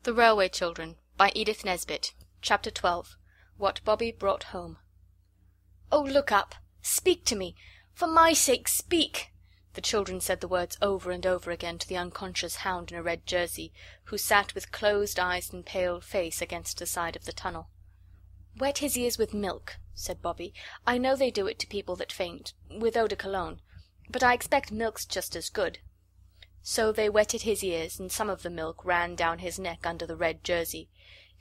The Railway Children by Edith Nesbit. Chapter 12. What Bobby Brought Home. "Oh, look up! Speak to me! For my sake, speak!" The children said the words over and over again to the unconscious hound in a red jersey, who sat with closed eyes and pale face against the side of the tunnel. "Wet his ears with milk," said Bobby. "I know they do it to people that faint, with eau de cologne, but I expect milk's just as good." So they wetted his ears, and some of the milk ran down his neck under the red jersey.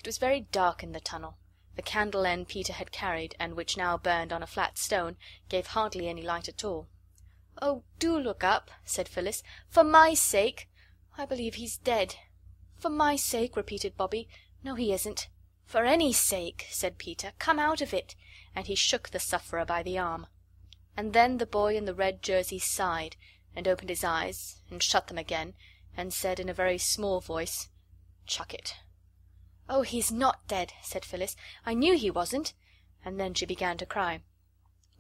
It was very dark in the tunnel. The candle end Peter had carried, and which now burned on a flat stone, gave hardly any light at all. "Oh, do look up," said Phyllis. "For my sake! I believe he's dead." "For my sake," repeated Bobby. "No, he isn't." "For any sake," said Peter. "Come out of it." And he shook the sufferer by the arm. And then the boy in the red jersey sighed, and opened his eyes, and shut them again, and said in a very small voice, "Chuck it." "Oh, he's not dead," said Phyllis. "I knew he wasn't." And then she began to cry.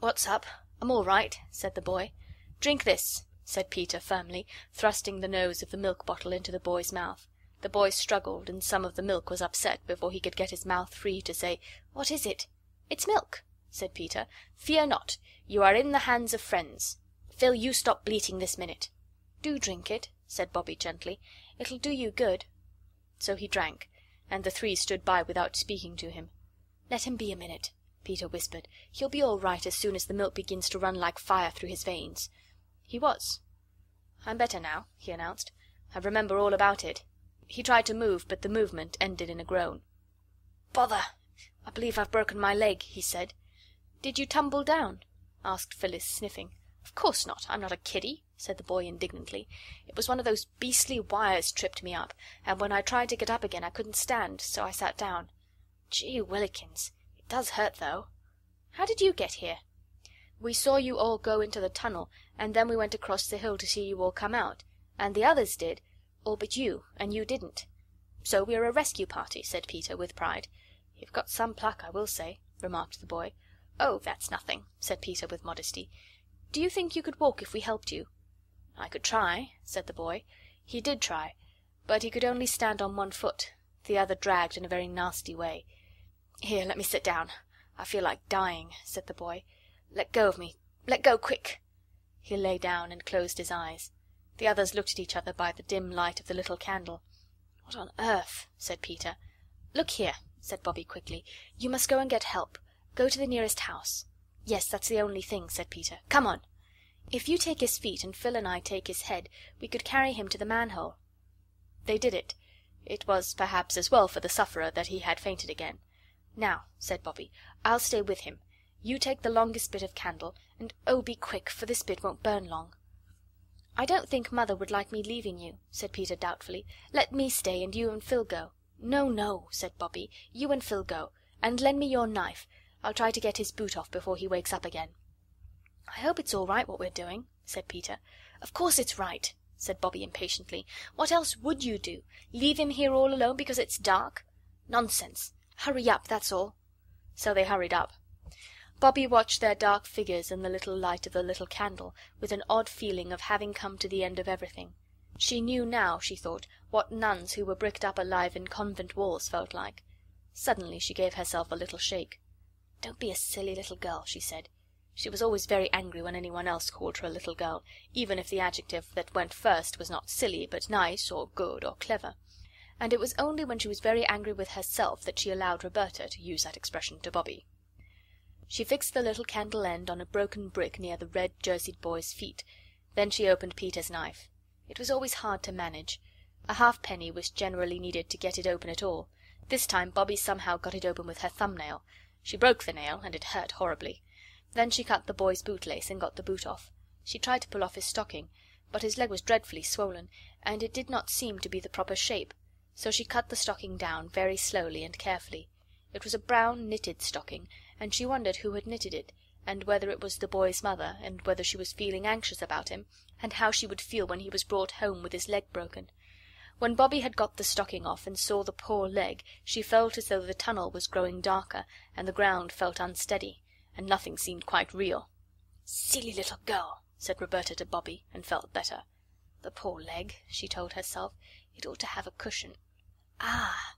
"What's up? I'm all right," said the boy. "Drink this," said Peter firmly, thrusting the nose of the milk bottle into the boy's mouth. The boy struggled, and some of the milk was upset before he could get his mouth free to say, "What is it?" "It's milk," said Peter. "Fear not. You are in the hands of friends. Phil, you stop bleating this minute." "Do drink it," said Bobby gently. "It'll do you good." So he drank, and the three stood by without speaking to him. "Let him be a minute," Peter whispered. "He'll be all right as soon as the milk begins to run like fire through his veins." He was. "I'm better now," he announced. "I remember all about it." He tried to move, but the movement ended in a groan. "Bother! I believe I've broken my leg," he said. "Did you tumble down?" asked Phyllis, sniffing. "Of course not. I'm not a kiddie," said the boy indignantly. "It was one of those beastly wires tripped me up, and when I tried to get up again I couldn't stand, so I sat down. Gee willikins! It does hurt, though. How did you get here?" "We saw you all go into the tunnel, and then we went across the hill to see you all come out, and the others did, all but you, and you didn't. So we're a rescue party," said Peter with pride. "You've got some pluck, I will say," remarked the boy. "Oh, that's nothing," said Peter with modesty. "Do you think you could walk if we helped you?" "I could try," said the boy. He did try, but he could only stand on one foot, the other dragged in a very nasty way. "Here, let me sit down. I feel like dying," said the boy. "Let go of me. Let go, quick." He lay down and closed his eyes. The others looked at each other by the dim light of the little candle. "What on earth?" said Peter. "Look here," said Bobby quickly. "You must go and get help. Go to the nearest house." "Yes, that's the only thing," said Peter. "Come on. If you take his feet and Phil and I take his head, we could carry him to the manhole." They did it. It was perhaps as well for the sufferer that he had fainted again. "Now," said Bobby, "I'll stay with him. You take the longest bit of candle, and oh, be quick, for this bit won't burn long." "I don't think Mother would like me leaving you," said Peter doubtfully. "Let me stay, and you and Phil go." "No, no," said Bobby. "You and Phil go. And lend me your knife. I'll try to get his boot off before he wakes up again." "I hope it's all right what we're doing," said Peter. "Of course it's right," said Bobby impatiently. "What else would you do? Leave him here all alone because it's dark? Nonsense. Hurry up, that's all." So they hurried up. Bobby watched their dark figures in the little light of the little candle, with an odd feeling of having come to the end of everything. She knew now, she thought, what nuns who were bricked up alive in convent walls felt like. Suddenly she gave herself a little shake. "Don't be a silly little girl," she said. She was always very angry when anyone else called her a little girl, even if the adjective that went first was not silly, but nice, or good, or clever. And it was only when she was very angry with herself that she allowed Roberta to use that expression to Bobby. She fixed the little candle end on a broken brick near the red jerseyed boy's feet. Then she opened Peter's knife. It was always hard to manage. A halfpenny was generally needed to get it open at all. This time Bobby somehow got it open with her thumbnail. She broke the nail, and it hurt horribly. Then she cut the boy's bootlace and got the boot off. She tried to pull off his stocking, but his leg was dreadfully swollen, and it did not seem to be the proper shape. So she cut the stocking down very slowly and carefully. It was a brown knitted stocking, and she wondered who had knitted it, and whether it was the boy's mother, and whether she was feeling anxious about him, and how she would feel when he was brought home with his leg broken. When Bobby had got the stocking off and saw the poor leg, she felt as though the tunnel was growing darker, and the ground felt unsteady, and nothing seemed quite real. "Silly little girl," said Roberta to Bobby, and felt better. "The poor leg," she told herself. "It ought to have a cushion." Ah!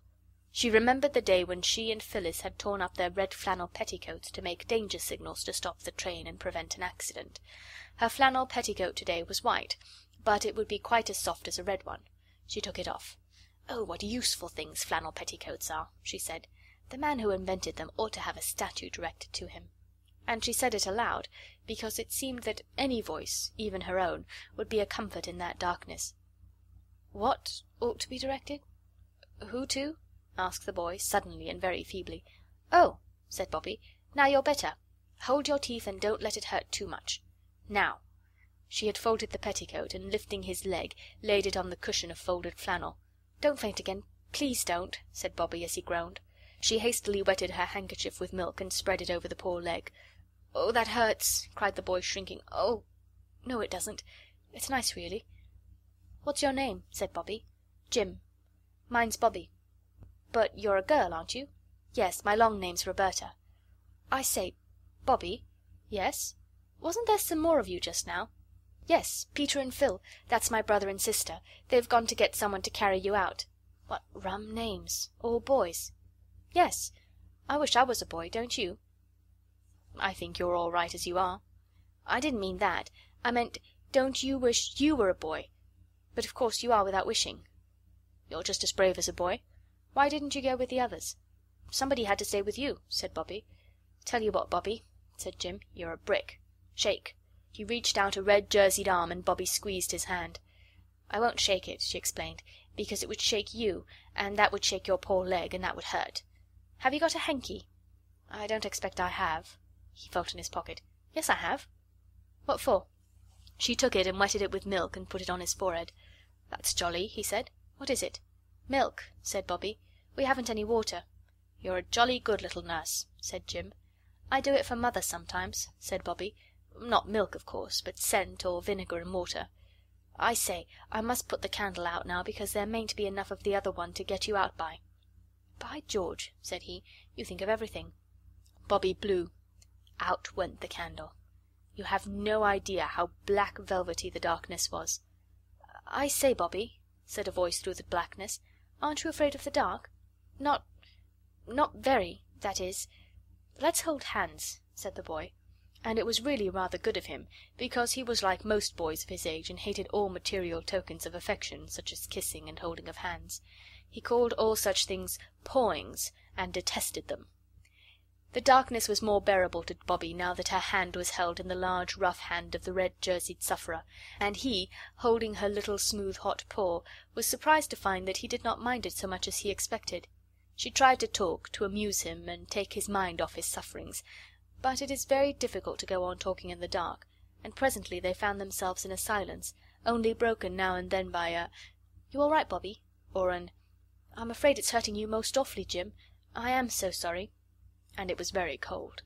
She remembered the day when she and Phyllis had torn up their red flannel petticoats to make danger signals to stop the train and prevent an accident. Her flannel petticoat to-day was white, but it would be quite as soft as a red one. She took it off. "Oh, what useful things flannel petticoats are," she said. "The man who invented them ought to have a statue directed to him." And she said it aloud, because it seemed that any voice, even her own, would be a comfort in that darkness. "What ought to be directed? Who to?" asked the boy, suddenly and very feebly. "Oh," said Bobbie, "now you're better. Hold your teeth and don't let it hurt too much. Now." She had folded the petticoat, and lifting his leg, laid it on the cushion of folded flannel. "Don't faint again, please don't," said Bobbie as he groaned. She hastily wetted her handkerchief with milk and spread it over the poor leg. "Oh, that hurts," cried the boy, shrinking. "Oh, no, it doesn't. It's nice, really." "What's your name?" said Bobbie. "Jim." "Mine's Bobbie." "But you're a girl, aren't you?" "Yes, my long name's Roberta." "I say, Bobbie." "Yes?" "Wasn't there some more of you just now?" "Yes, Peter and Phil. That's my brother and sister. They've gone to get someone to carry you out." "What rum names. All boys?" "Yes. I wish I was a boy, don't you?" "I think you're all right as you are." "I didn't mean that. I meant, don't you wish you were a boy? But of course you are without wishing." "You're just as brave as a boy. Why didn't you go with the others?" "Somebody had to stay with you," said Bobbie. "Tell you what, Bobbie," said Jim, "you're a brick. Shake." He reached out a red jerseyed arm, and Bobbie squeezed his hand. "I won't shake it," she explained, "because it would shake you, and that would shake your poor leg, and that would hurt. Have you got a hanky?" "I don't expect I have." He felt in his pocket. "Yes, I have." "What for?" She took it and wetted it with milk and put it on his forehead. "That's jolly," he said. "What is it?" "Milk," said Bobbie. "We haven't any water." "You're a jolly good little nurse," said Jim. "I do it for Mother sometimes," said Bobbie. "Not milk, of course, but scent or vinegar and water. I say, I must put the candle out now, because there mayn't be enough of the other one to get you out by." "By George," said he, "you think of everything." Bobbie blew. Out went the candle. You have no idea how black velvety the darkness was. "I say, Bobbie," said a voice through the blackness, "aren't you afraid of the dark?" Not very, that is." "Let's hold hands," said the boy. And it was really rather good of him, because he was like most boys of his age and hated all material tokens of affection, such as kissing and holding of hands. He called all such things pawings, and detested them. The darkness was more bearable to Bobbie now that her hand was held in the large rough hand of the red jerseyed sufferer, and he, holding her little smooth hot paw, was surprised to find that he did not mind it so much as he expected. She tried to talk, to amuse him and take his mind off his sufferings, but it is very difficult to go on talking in the dark, and presently they found themselves in a silence, only broken now and then by a "You all right, Bobbie?" or an "I'm afraid it's hurting you most awfully, Jim. I am so sorry." And it was very cold.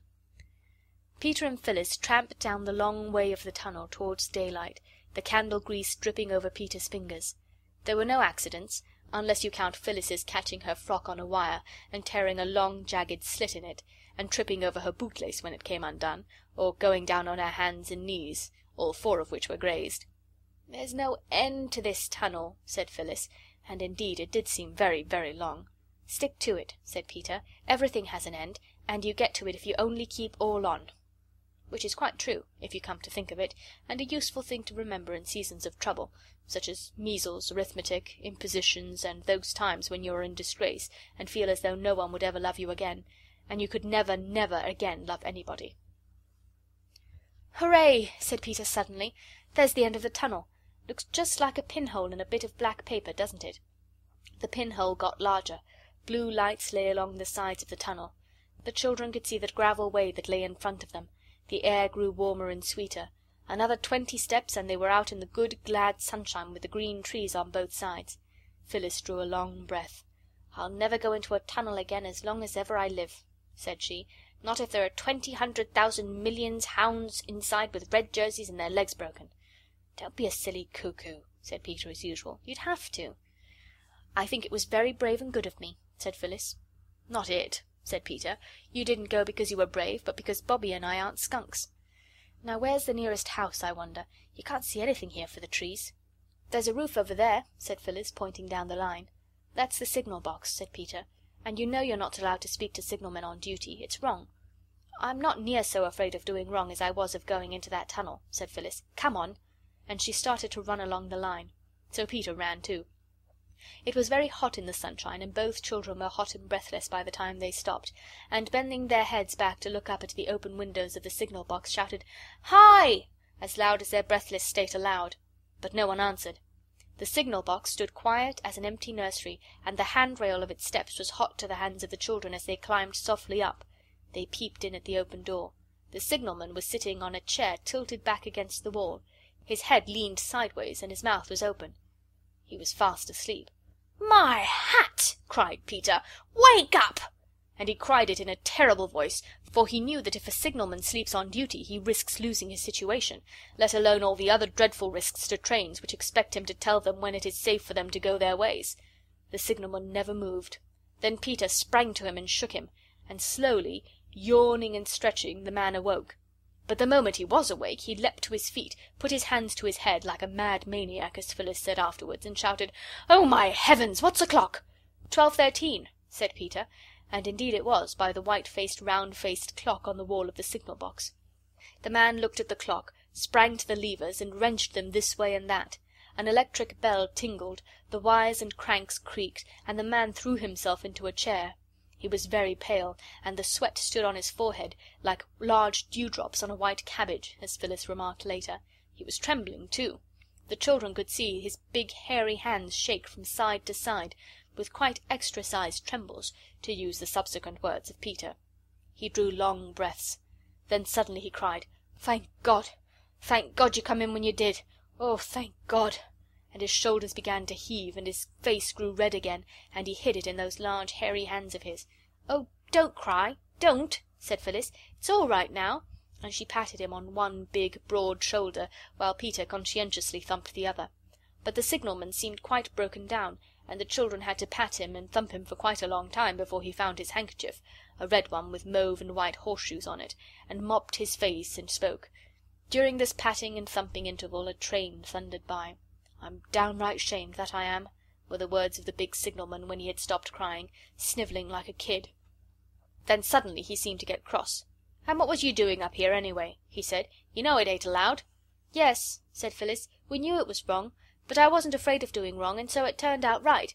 Peter and Phyllis tramped down the long way of the tunnel towards daylight, the candle grease dripping over Peter's fingers. There were no accidents, unless you count Phyllis's catching her frock on a wire and tearing a long jagged slit in it, and tripping over her bootlace when it came undone, or going down on her hands and knees, all four of which were grazed. "There's no end to this tunnel," said Phyllis, and indeed it did seem very, very long. "Stick to it," said Peter. "Everything has an end, and you get to it if you only keep all on." Which is quite true, if you come to think of it, and a useful thing to remember in seasons of trouble, such as measles, arithmetic, impositions, and those times when you are in disgrace and feel as though no one would ever love you again, and you could never, never again love anybody. "Hooray!" said Peter suddenly. "There's the end of the tunnel. Looks just like a pinhole in a bit of black paper, doesn't it?" The pinhole got larger. Blue lights lay along the sides of the tunnel. The children could see the gravel way that lay in front of them. The air grew warmer and sweeter. Another 20 steps and they were out in the good, glad sunshine with the green trees on both sides. Phyllis drew a long breath. "I'll never go into a tunnel again as long as ever I live," said she. "Not if there are 20,000,000,000 millions hounds inside with red jerseys and their legs broken." "Don't be a silly cuckoo," said Peter as usual. "You'd have to." "I think it was very brave and good of me," said Phyllis. "Not it," said Peter. "You didn't go because you were brave, but because Bobbie and I aren't skunks. Now where's the nearest house, I wonder? You can't see anything here for the trees." "There's a roof over there," said Phyllis, pointing down the line. "That's the signal box," said Peter. "And you know you're not allowed to speak to signalmen on duty. It's wrong." "I'm not near so afraid of doing wrong as I was of going into that tunnel," said Phyllis. "Come on." And she started to run along the line. So Peter ran too. It was very hot in the sunshine, and both children were hot and breathless by the time they stopped, and bending their heads back to look up at the open windows of the signal box, shouted "Hi!" as loud as their breathless state allowed. But no one answered. The signal box stood quiet as an empty nursery, and the handrail of its steps was hot to the hands of the children as they climbed softly up. They peeped in at the open door. The signalman was sitting on a chair tilted back against the wall. His head leaned sideways, and his mouth was open. He was fast asleep. "My hat!" cried Peter. "Wake up!" And he cried it in a terrible voice, for he knew that if a signalman sleeps on duty he risks losing his situation, let alone all the other dreadful risks to trains which expect him to tell them when it is safe for them to go their ways. The signalman never moved. Then Peter sprang to him and shook him, and slowly, yawning and stretching, the man awoke. But the moment he was awake, he leapt to his feet, put his hands to his head like a mad maniac, as Phyllis said afterwards, and shouted, "Oh, my heavens! What's o'clock?" 12:13, said Peter, and indeed it was, by the white-faced, round-faced clock on the wall of the signal box. The man looked at the clock, sprang to the levers, and wrenched them this way and that. An electric bell tingled, the wires and cranks creaked, and the man threw himself into a chair. He was very pale, and the sweat stood on his forehead like large dewdrops on a white cabbage, as Phyllis remarked later. He was trembling too. The children could see his big hairy hands shake from side to side, with quite extra-sized trembles, to use the subsequent words of Peter. He drew long breaths. Then suddenly he cried, "Thank God! Thank God you come in when you did! Oh, thank God!" And his shoulders began to heave, and his face grew red again, and he hid it in those large hairy hands of his. "Oh, don't cry, don't," said Phyllis. "It's all right now," and she patted him on one big, broad shoulder, while Peter conscientiously thumped the other. But the signalman seemed quite broken down, and the children had to pat him and thump him for quite a long time before he found his handkerchief, a red one with mauve and white horseshoes on it, and mopped his face and spoke. During this patting and thumping interval a train thundered by. "I'm downright shamed, that I am," were the words of the big signalman when he had stopped crying, snivelling like a kid. Then suddenly he seemed to get cross. "And what was you doing up here, anyway?" he said. "You know it ain't allowed." "Yes," said Phyllis, "we knew it was wrong, but I wasn't afraid of doing wrong, and so it turned out right.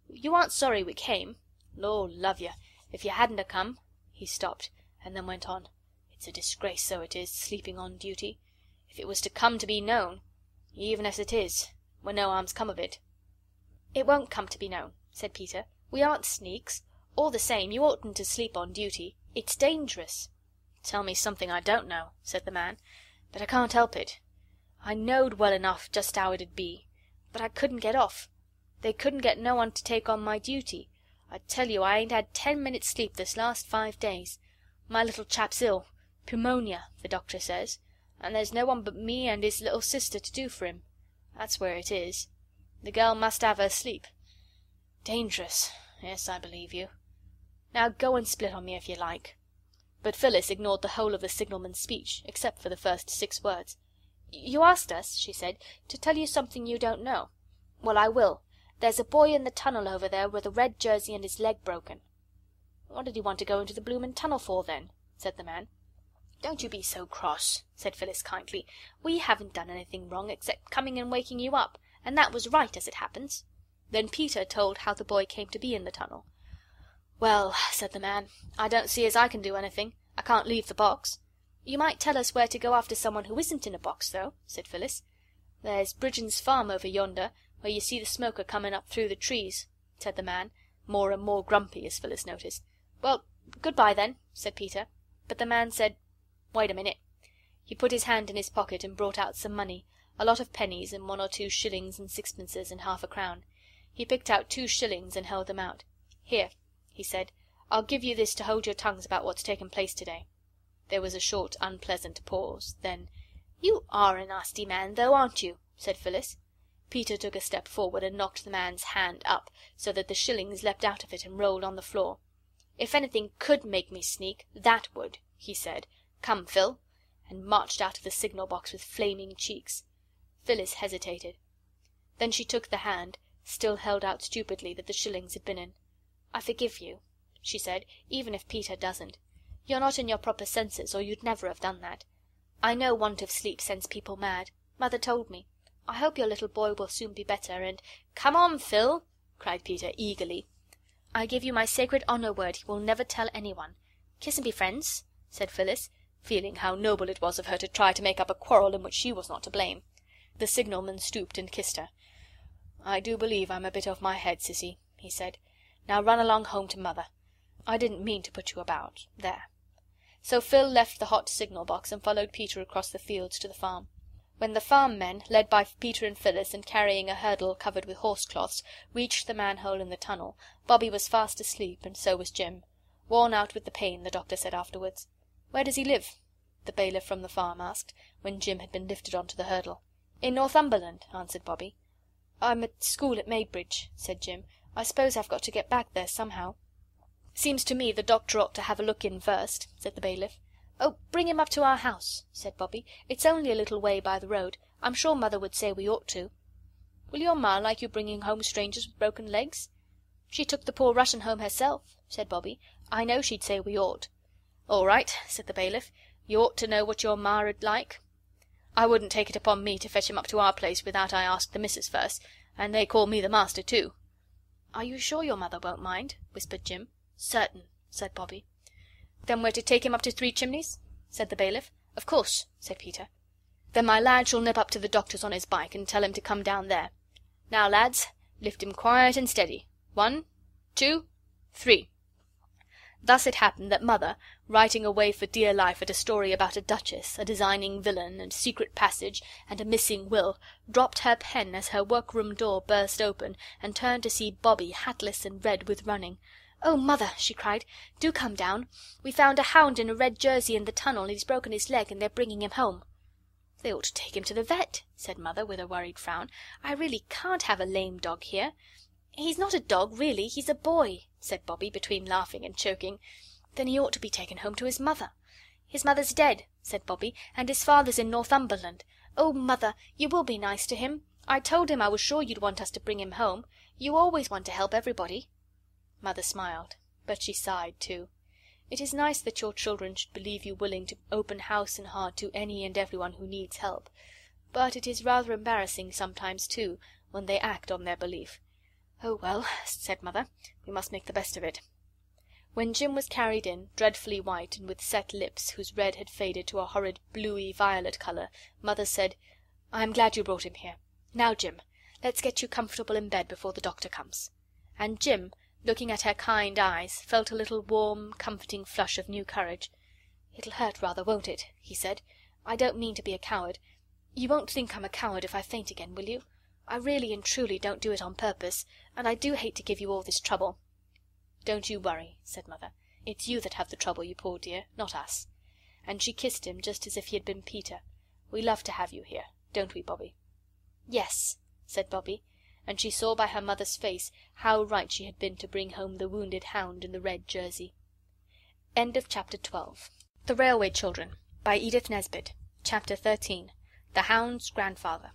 You aren't sorry we came?" "Lord love you, if you hadn't a come—" He stopped, and then went on. "It's a disgrace, so it is, sleeping on duty. If it was to come to be known, even as it is, when no harm's come of it." "It won't come to be known," said Peter. "We aren't sneaks. All the same, you oughtn't to sleep on duty. It's dangerous." "Tell me something I don't know," said the man. "But I can't help it. I knowed well enough just how it'd be. But I couldn't get off. They couldn't get no one to take on my duty. I tell you I ain't had 10 minutes sleep this last 5 days. My little chap's ill. Pneumonia, the doctor says. And there's no one but me and his little sister to do for him. That's where it is. The girl must have her sleep. Dangerous. Yes, I believe you. Now go and split on me if you like." But Phyllis ignored the whole of the signalman's speech, except for the first 6 words. "You asked us," she said, "to tell you something you don't know. Well, I will. There's a boy in the tunnel over there with a red jersey and his leg broken." "What did he want to go into the bloomin' tunnel for, then?" said the man. "Don't you be so cross," said Phyllis kindly. "We haven't done anything wrong except coming and waking you up, and that was right, as it happens." Then Peter told how the boy came to be in the tunnel. "Well," said the man, "I don't see as I can do anything. I can't leave the box." "You might tell us where to go after someone who isn't in a box, though," said Phyllis. "There's Bridgen's farm over yonder, where you see the smoke coming up through the trees," said the man, more and more grumpy, as Phyllis noticed. "Well, good-bye, then," said Peter. But the man said, "Wait a minute." He put his hand in his pocket and brought out some money, a lot of pennies and 1 or 2 shillings and sixpences and half a crown. He picked out 2 shillings and held them out. "Here," he said, "I'll give you this to hold your tongues about what's taken place today." There was a short, unpleasant pause. Then, "You are a nasty man, though, aren't you?" said Phyllis. Peter took a step forward and knocked the man's hand up, so that the shillings leapt out of it and rolled on the floor. "If anything could make me sneak, that would," he said. "Come, Phil," and marched out of the signal box with flaming cheeks. Phyllis hesitated. Then she took the hand, still held out stupidly that the shillings had been in. "I forgive you," she said, "even if Peter doesn't. You're not in your proper senses, or you'd never have done that. I know want of sleep sends people mad. Mother told me. I hope your little boy will soon be better, and—" "Come on, Phil!" cried Peter, eagerly. "I give you my sacred honour word he will never tell anyone. Kiss and be friends," said Phyllis, feeling how noble it was of her to try to make up a quarrel in which she was not to blame. The signalman stooped and kissed her. "I do believe I'm a bit off my head, Sissy," he said. "Now run along home to Mother. I didn't mean to put you about. There." So Phil left the hot signal box and followed Peter across the fields to the farm. When the farm men, led by Peter and Phyllis and carrying a hurdle covered with horsecloths, reached the manhole in the tunnel, Bobbie was fast asleep, and so was Jim. Worn out with the pain, the doctor said afterwards. "Where does he live?" the bailiff from the farm asked, when Jim had been lifted on to the hurdle. "In Northumberland," answered Bobbie. "I'm at school at Maidbridge," said Jim. "I suppose I've got to get back there somehow." "Seems to me the doctor ought to have a look in first," said the bailiff. "Oh, bring him up to our house," said Bobbie. "It's only a little way by the road. I'm sure Mother would say we ought to." "Will your ma like you bringing home strangers with broken legs?" "She took the poor Russian home herself," said Bobbie. "I know she'd say we ought." "All right," said the bailiff. "You ought to know what your ma 'd like. I wouldn't take it upon me to fetch him up to our place without I asked the missus first, and they call me the master too." "Are you sure your mother won't mind?" whispered Jim. "Certain," said Bobbie. "Then we're to take him up to Three Chimneys?" said the bailiff. "Of course," said Peter. "Then my lad shall nip up to the doctor's on his bike and tell him to come down there. Now, lads, lift him quiet and steady. 1, 2, 3." Thus it happened that Mother, writing away for dear life at a story about a duchess, a designing villain, a secret passage, and a missing will, dropped her pen as her workroom door burst open, and turned to see Bobbie, hatless and red with running. "Oh, Mother," she cried, "do come down. We found a hound in a red jersey in the tunnel, and he's broken his leg, and they're bringing him home." "They ought to take him to the vet," said Mother, with a worried frown. "I really can't have a lame dog here." "He's not a dog, really, he's a boy," said Bobbie, between laughing and choking. "Then he ought to be taken home to his mother." "His mother's dead," said Bobbie, "and his father's in Northumberland. Oh, Mother, you will be nice to him. I told him I was sure you'd want us to bring him home. You always want to help everybody." Mother smiled, but she sighed too. It is nice that your children should believe you willing to open house and heart to any and everyone who needs help, but it is rather embarrassing sometimes too, when they act on their belief. "Oh, well," said Mother, "we must make the best of it." When Jim was carried in, dreadfully white and with set lips whose red had faded to a horrid bluey violet colour, Mother said, "I am glad you brought him here. Now, Jim, let's get you comfortable in bed before the doctor comes." And Jim, looking at her kind eyes, felt a little warm, comforting flush of new courage. "It'll hurt rather, won't it?" he said. "I don't mean to be a coward. You won't think I'm a coward if I faint again, will you? I really and truly don't do it on purpose, and I do hate to give you all this trouble." "Don't you worry," said Mother. "It's you that have the trouble, you poor dear, not us." And she kissed him just as if he had been Peter. "We love to have you here, don't we, Bobbie?" "Yes," said Bobbie, and she saw by her mother's face how right she had been to bring home the wounded hound in the red jersey. End of chapter 12. The Railway Children, by Edith Nesbit. Chapter 13. The Hound's Grandfather.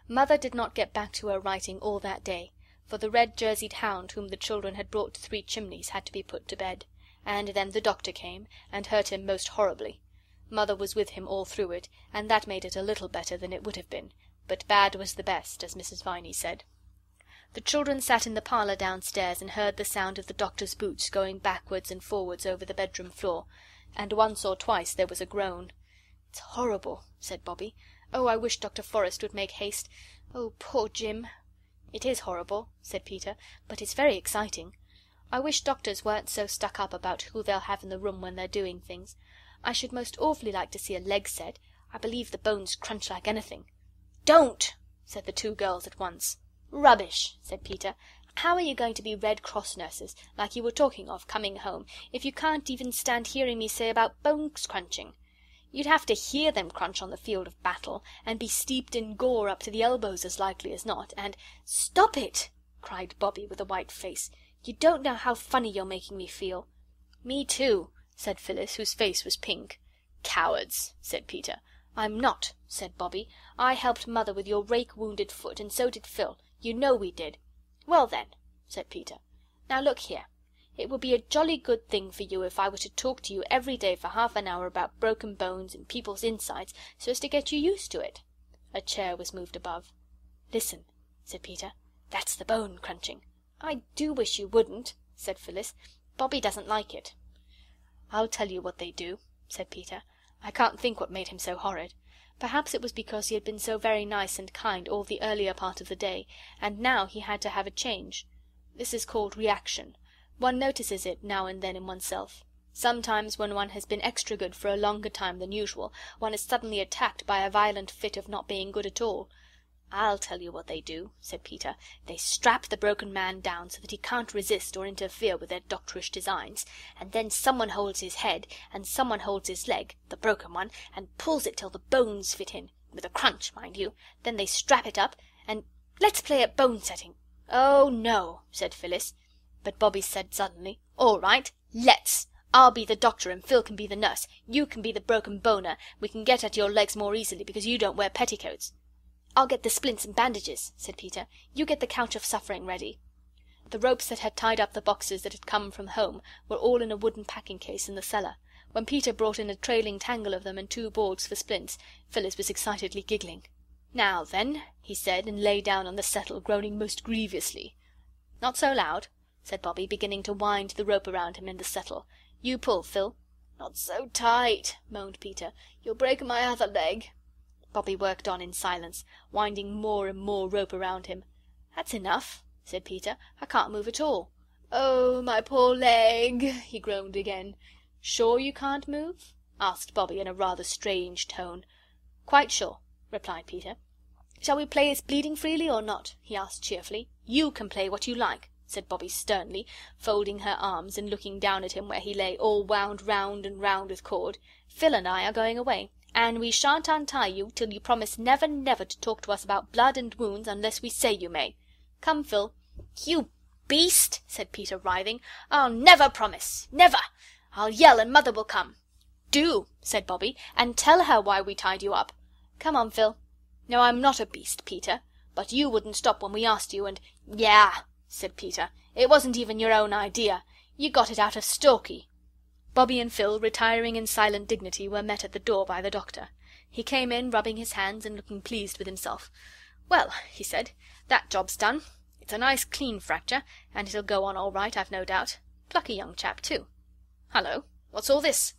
Mother did not get back to her writing all that day, for the red-jerseyed hound whom the children had brought to Three Chimneys had to be put to bed, and then the doctor came, and hurt him most horribly. Mother was with him all through it, and that made it a little better than it would have been, but bad was the best, as Mrs. Viney said. The children sat in the parlour downstairs and heard the sound of the doctor's boots going backwards and forwards over the bedroom floor, and once or twice there was a groan. "It's horrible," said Bobbie. "Oh, I wish Dr. Forrest would make haste. Oh, poor Jim." "It is horrible," said Peter, "but it's very exciting. I wish doctors weren't so stuck up about who they'll have in the room when they're doing things. I should most awfully like to see a leg set. I believe the bones crunch like anything." "Don't!" said the two girls at once. "Rubbish!" said Peter. "How are you going to be Red Cross nurses, like you were talking of, coming home, if you can't even stand hearing me say about bones crunching? You'd have to hear them crunch on the field of battle, and be steeped in gore up to the elbows as likely as not, and—" "Stop it!" cried Bobbie with a white face. "You don't know how funny you're making me feel." "Me too," said Phyllis, whose face was pink. "Cowards," said Peter. "I'm not," said Bobbie. "I helped Mother with your rake-wounded foot, and so did Phil. You know we did." "Well, then," said Peter, "now look here. It would be a jolly good thing for you if I were to talk to you every day for half an hour about broken bones and people's insides, so as to get you used to it." A chair was moved above. "Listen," said Peter. "That's the bone crunching." "I do wish you wouldn't," said Phyllis. "Bobbie doesn't like it." "I'll tell you what they do," said Peter. I can't think what made him so horrid. Perhaps it was because he had been so very nice and kind all the earlier part of the day, and now he had to have a change. This is called reaction. One notices it now and then in oneself. Sometimes when one has been extra good for a longer time than usual, one is suddenly attacked by a violent fit of not being good at all. "I'll tell you what they do," said Peter. "They strap the broken man down so that he can't resist or interfere with their doctorish designs, and then someone holds his head, and someone holds his leg, the broken one, and pulls it till the bones fit in, with a crunch, mind you. Then they strap it up, and let's play at bone setting." "Oh, no," said Phyllis. But Bobbie said suddenly, "All right, let's. I'll be the doctor and Phil can be the nurse. You can be the broken boner. We can get at your legs more easily because you don't wear petticoats." "I'll get the splints and bandages," said Peter. "You get the couch of suffering ready." The ropes that had tied up the boxes that had come from home were all in a wooden packing case in the cellar. When Peter brought in a trailing tangle of them and 2 boards for splints, Phyllis was excitedly giggling. "Now then," he said, and lay down on the settle, groaning most grievously. "Not so loud," said Bobbie, beginning to wind the rope around him in the settle. "You pull, Phil." "Not so tight," moaned Peter. "You'll break my other leg." Bobbie worked on in silence, winding more and more rope around him. "That's enough," said Peter. "I can't move at all." "Oh, my poor leg," he groaned again. "Sure you can't move?" asked Bobbie in a rather strange tone. "Quite sure," replied Peter. "Shall we play it's bleeding freely or not?" he asked cheerfully. "You can play what you like," said Bobbie sternly, folding her arms and looking down at him where he lay all wound round and round with cord. "Phil and I are going away, and we shan't untie you till you promise never, never to talk to us about blood and wounds unless we say you may. Come, Phil." "You beast," said Peter, writhing. "I'll never promise. Never. I'll yell and Mother will come." "Do," said Bobbie, "and tell her why we tied you up. Come on, Phil." "No, I'm not a beast, Peter. But you wouldn't stop when we asked you, and—" "Yah," said Peter. "It wasn't even your own idea. You got it out of Stalky." Bobbie and Phil, retiring in silent dignity, were met at the door by the doctor. He came in, rubbing his hands and looking pleased with himself. "Well," he said, "that job's done. It's a nice clean fracture, and it'll go on all right, I've no doubt. Plucky young chap, too. Hullo, what's all this?"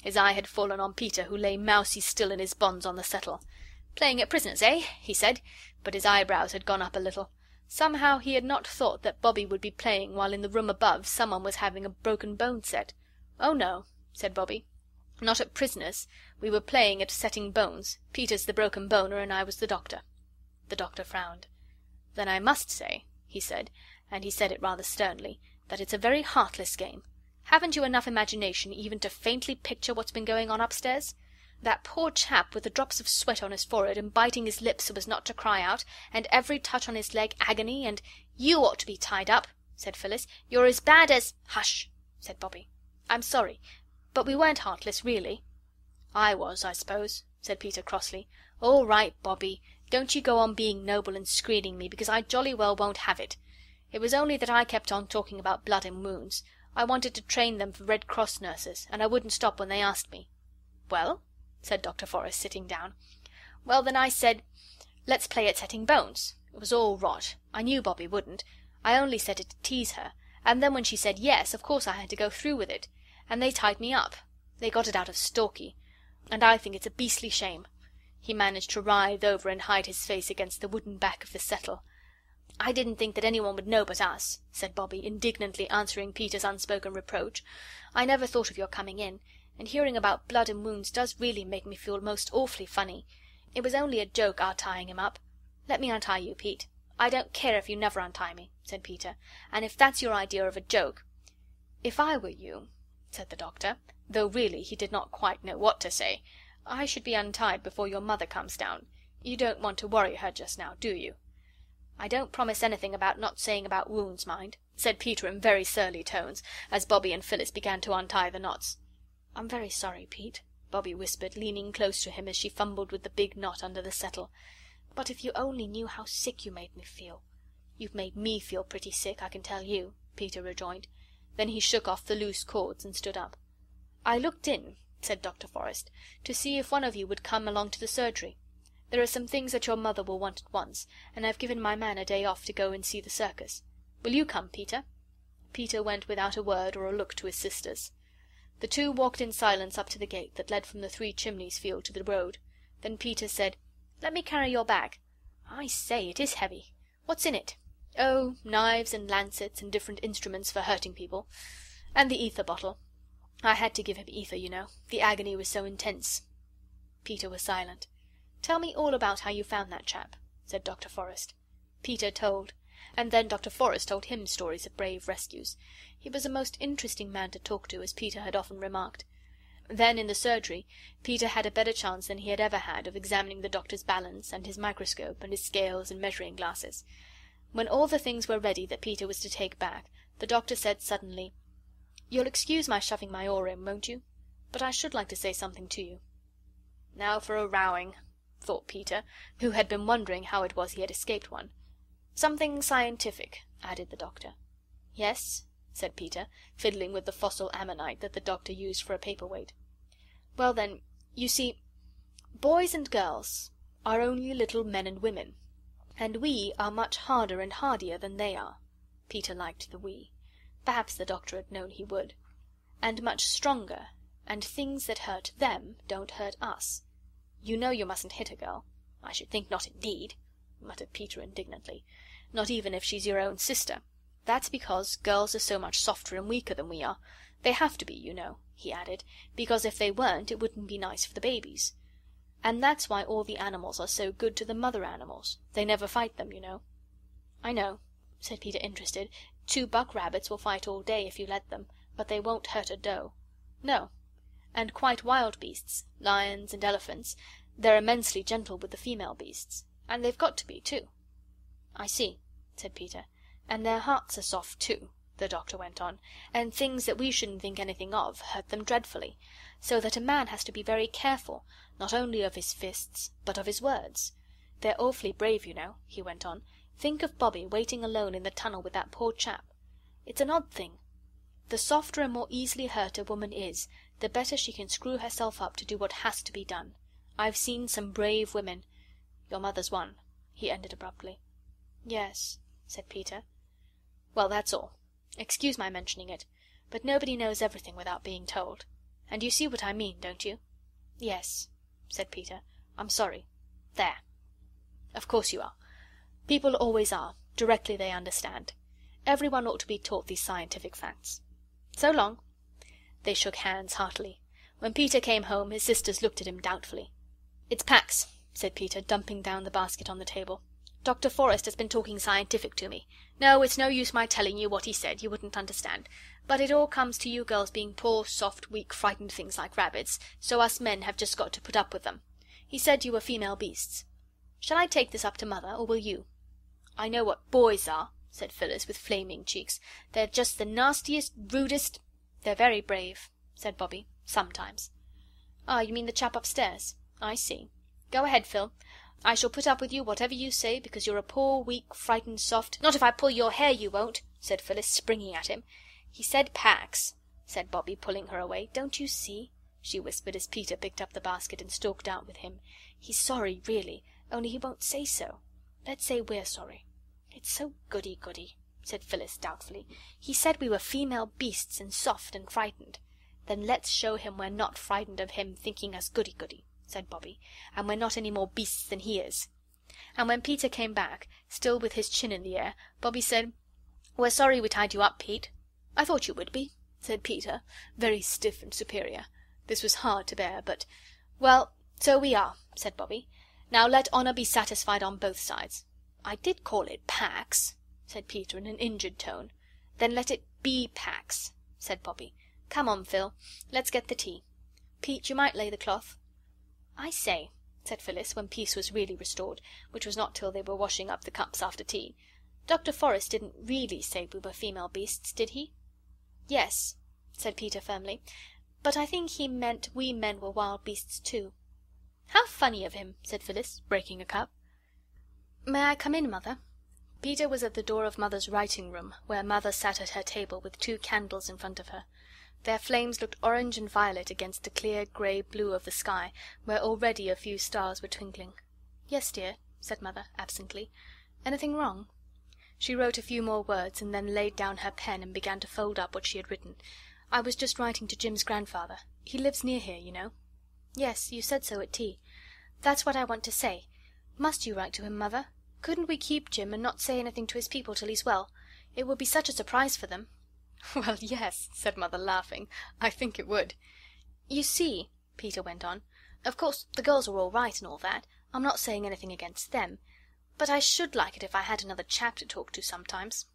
His eye had fallen on Peter, who lay mousy still in his bonds on the settle. "Playing at prisoners, eh?" he said, but his eyebrows had gone up a little. Somehow he had not thought that Bobbie would be playing while in the room above someone was having a broken bone set. "Oh, no," said Bobbie. "Not at prisoners. We were playing at setting bones. Peter's the broken boner and I was the doctor." The doctor frowned. "Then I must say," he said, and he said it rather sternly, "that it's a very heartless game. Haven't you enough imagination even to faintly picture what's been going on upstairs? That poor chap with the drops of sweat on his forehead and biting his lips so as not to cry out, and every touch on his leg agony, and—" "You ought to be tied up," said Phyllis. "You're as bad as—" "Hush," said Bobbie. "I'm sorry, but we weren't heartless, really." "I was, I suppose," said Peter crossly. "All right, Bobbie, don't you go on being noble and screening me, because I jolly well won't have it. It was only that I kept on talking about blood and wounds. I wanted to train them for Red Cross nurses, and I wouldn't stop when they asked me." "Well?" said Dr. Forrest, sitting down. "Well, then I said, 'Let's play at setting bones.' It was all rot. I knew Bobbie wouldn't. I only said it to tease her, and then when she said yes, of course I had to go through with it. And they tied me up. They got it out of Stalky. And I think it's a beastly shame." He managed to writhe over and hide his face against the wooden back of the settle. "I didn't think that anyone would know but us," said Bobbie, indignantly answering Peter's unspoken reproach. "I never thought of your coming in, and hearing about blood and wounds does really make me feel most awfully funny. It was only a joke, our tying him up. Let me untie you, Pete." "I don't care if you never untie me," said Peter, "and if that's your idea of a joke—" "If I were you," said the doctor, though really he did not quite know what to say, "I should be untied before your mother comes down. You don't want to worry her just now, do you?" "I don't promise anything about not saying about wounds, mind," said Peter in very surly tones, as Bobbie and Phyllis began to untie the knots. "I'm very sorry, Pete," Bobbie whispered, leaning close to him as she fumbled with the big knot under the settle. But if you only knew how sick you made me feel." "You've made me feel pretty sick, I can tell you," Peter rejoined. Then he shook off the loose cords and stood up. "I looked in," said Dr. Forrest, "to see if one of you would come along to the surgery. There are some things that your mother will want at once, and I've given my man a day off to go and see the circus. Will you come, Peter?" Peter went without a word or a look to his sisters. The two walked in silence up to the gate that led from the Three Chimneys field to the road. Then Peter said, "Let me carry your bag. I say, it is heavy. What's in it?" "Oh, knives and lancets and different instruments for hurting people. And the ether bottle. I had to give him ether, you know. The agony was so intense." Peter was silent. "Tell me all about how you found that chap," said Dr. Forrest. Peter told, and then Dr. Forrest told him stories of brave rescues. He was a most interesting man to talk to, as Peter had often remarked. Then in the surgery Peter had a better chance than he had ever had of examining the doctor's balance, and his microscope, and his scales and measuring glasses. When all the things were ready that Peter was to take back, the doctor said suddenly, "You'll excuse my shoving my oar in, won't you? But I should like to say something to you." "Now for a rowing," thought Peter, who had been wondering how it was he had escaped one. "Something scientific," added the doctor. "Yes?" said Peter, fiddling with the fossil ammonite that the doctor used for a paperweight. "Well then, you see, boys and girls are only little men and women, and we are much harder and hardier than they are." Peter liked the "we." Perhaps the doctor had known he would. "And much stronger, and things that hurt them don't hurt us. You know you mustn't hit a girl." "I should think not, indeed," muttered Peter indignantly. "Not even if she's your own sister. That's because girls are so much softer and weaker than we are. They have to be, you know," he added, "because if they weren't it wouldn't be nice for the babies. And that's why all the animals are so good to the mother animals. They never fight them, you know." "I know," said Peter, interested. "Two buck rabbits will fight all day if you let them, but they won't hurt a doe." "No. And quite wild beasts, lions and elephants, they're immensely gentle with the female beasts. And they've got to be, too." "I see," said Peter. "And their hearts are soft, too," the doctor went on, "and things that we shouldn't think anything of hurt them dreadfully, so that a man has to be very careful, not only of his fists, but of his words. They're awfully brave, you know," he went on. "Think of Bobby waiting alone in the tunnel with that poor chap. It's an odd thing. The softer and more easily hurt a woman is, the better she can screw herself up to do what has to be done. I've seen some brave women. Your mother's one," he ended abruptly. "Yes," said Peter. "Well, that's all. Excuse my mentioning it, but nobody knows everything without being told. And you see what I mean, don't you?" "Yes," said Peter. "I'm sorry. There. Of course you are. People always are, directly they understand. Everyone ought to be taught these scientific facts. So long." They shook hands heartily. When Peter came home his sisters looked at him doubtfully. "It's Pax," said Peter, dumping down the basket on the table. "Dr. Forrest has been talking scientific to me. No, it's no use my telling you what he said, you wouldn't understand. But it all comes to you girls being poor, soft, weak, frightened things like rabbits, so us men have just got to put up with them. He said you were female beasts. Shall I take this up to Mother, or will you?" "I know what boys are," said Phyllis, with flaming cheeks. "They're just the nastiest, rudest—" "They're very brave," said Bobbie, "sometimes." "Ah, you mean the chap upstairs? I see. Go ahead, Phil. I shall put up with you whatever you say, because you're a poor, weak, frightened, soft—" "Not if I pull your hair, you won't," said Phyllis, springing at him. "He said Pax," said Bobbie, pulling her away. "Don't you see?" she whispered as Peter picked up the basket and stalked out with him. "He's sorry, really, only he won't say so. Let's say we're sorry." "It's so goody-goody," said Phyllis doubtfully. "He said we were female beasts and soft and frightened." "Then let's show him we're not frightened of him thinking us goody-goody," said Bobbie, "and we're not any more beasts than he is." And when Peter came back, still with his chin in the air, Bobbie said, "We're sorry we tied you up, Pete." "I thought you would be," said Peter, very stiff and superior. This was hard to bear, but... "Well, so we are," said Bobbie. "Now let honour be satisfied on both sides." "I did call it Pax," said Peter in an injured tone. "Then let it be Pax," said Bobbie. "Come on, Phil, let's get the tea. Pete, you might lay the cloth." "I say," said Phyllis, when peace was really restored, which was not till they were washing up the cups after tea, "Dr. Forrest didn't really say we were female beasts, did he?" "Yes," said Peter firmly, "but I think he meant we men were wild beasts too." "How funny of him," said Phyllis, breaking a cup. May I come in, Mother?" Peter was at the door of Mother's writing-room, where Mother sat at her table with 2 candles in front of her. Their flames looked orange and violet against the clear grey blue of the sky, where already a few stars were twinkling. "Yes, dear," said Mother, absently. "Anything wrong?" She wrote a few more words, and then laid down her pen and began to fold up what she had written. "I was just writing to Jim's grandfather. He lives near here, you know." "Yes, you said so at tea. That's what I want to say. Must you write to him, Mother? Couldn't we keep Jim and not say anything to his people till he's well? It would be such a surprise for them." "Well, yes," said Mother, laughing. "I think it would." "You see," Peter went on, "of course the girls are all right and all that. I'm not saying anything against them. But I should like it if I had another chap to talk to sometimes."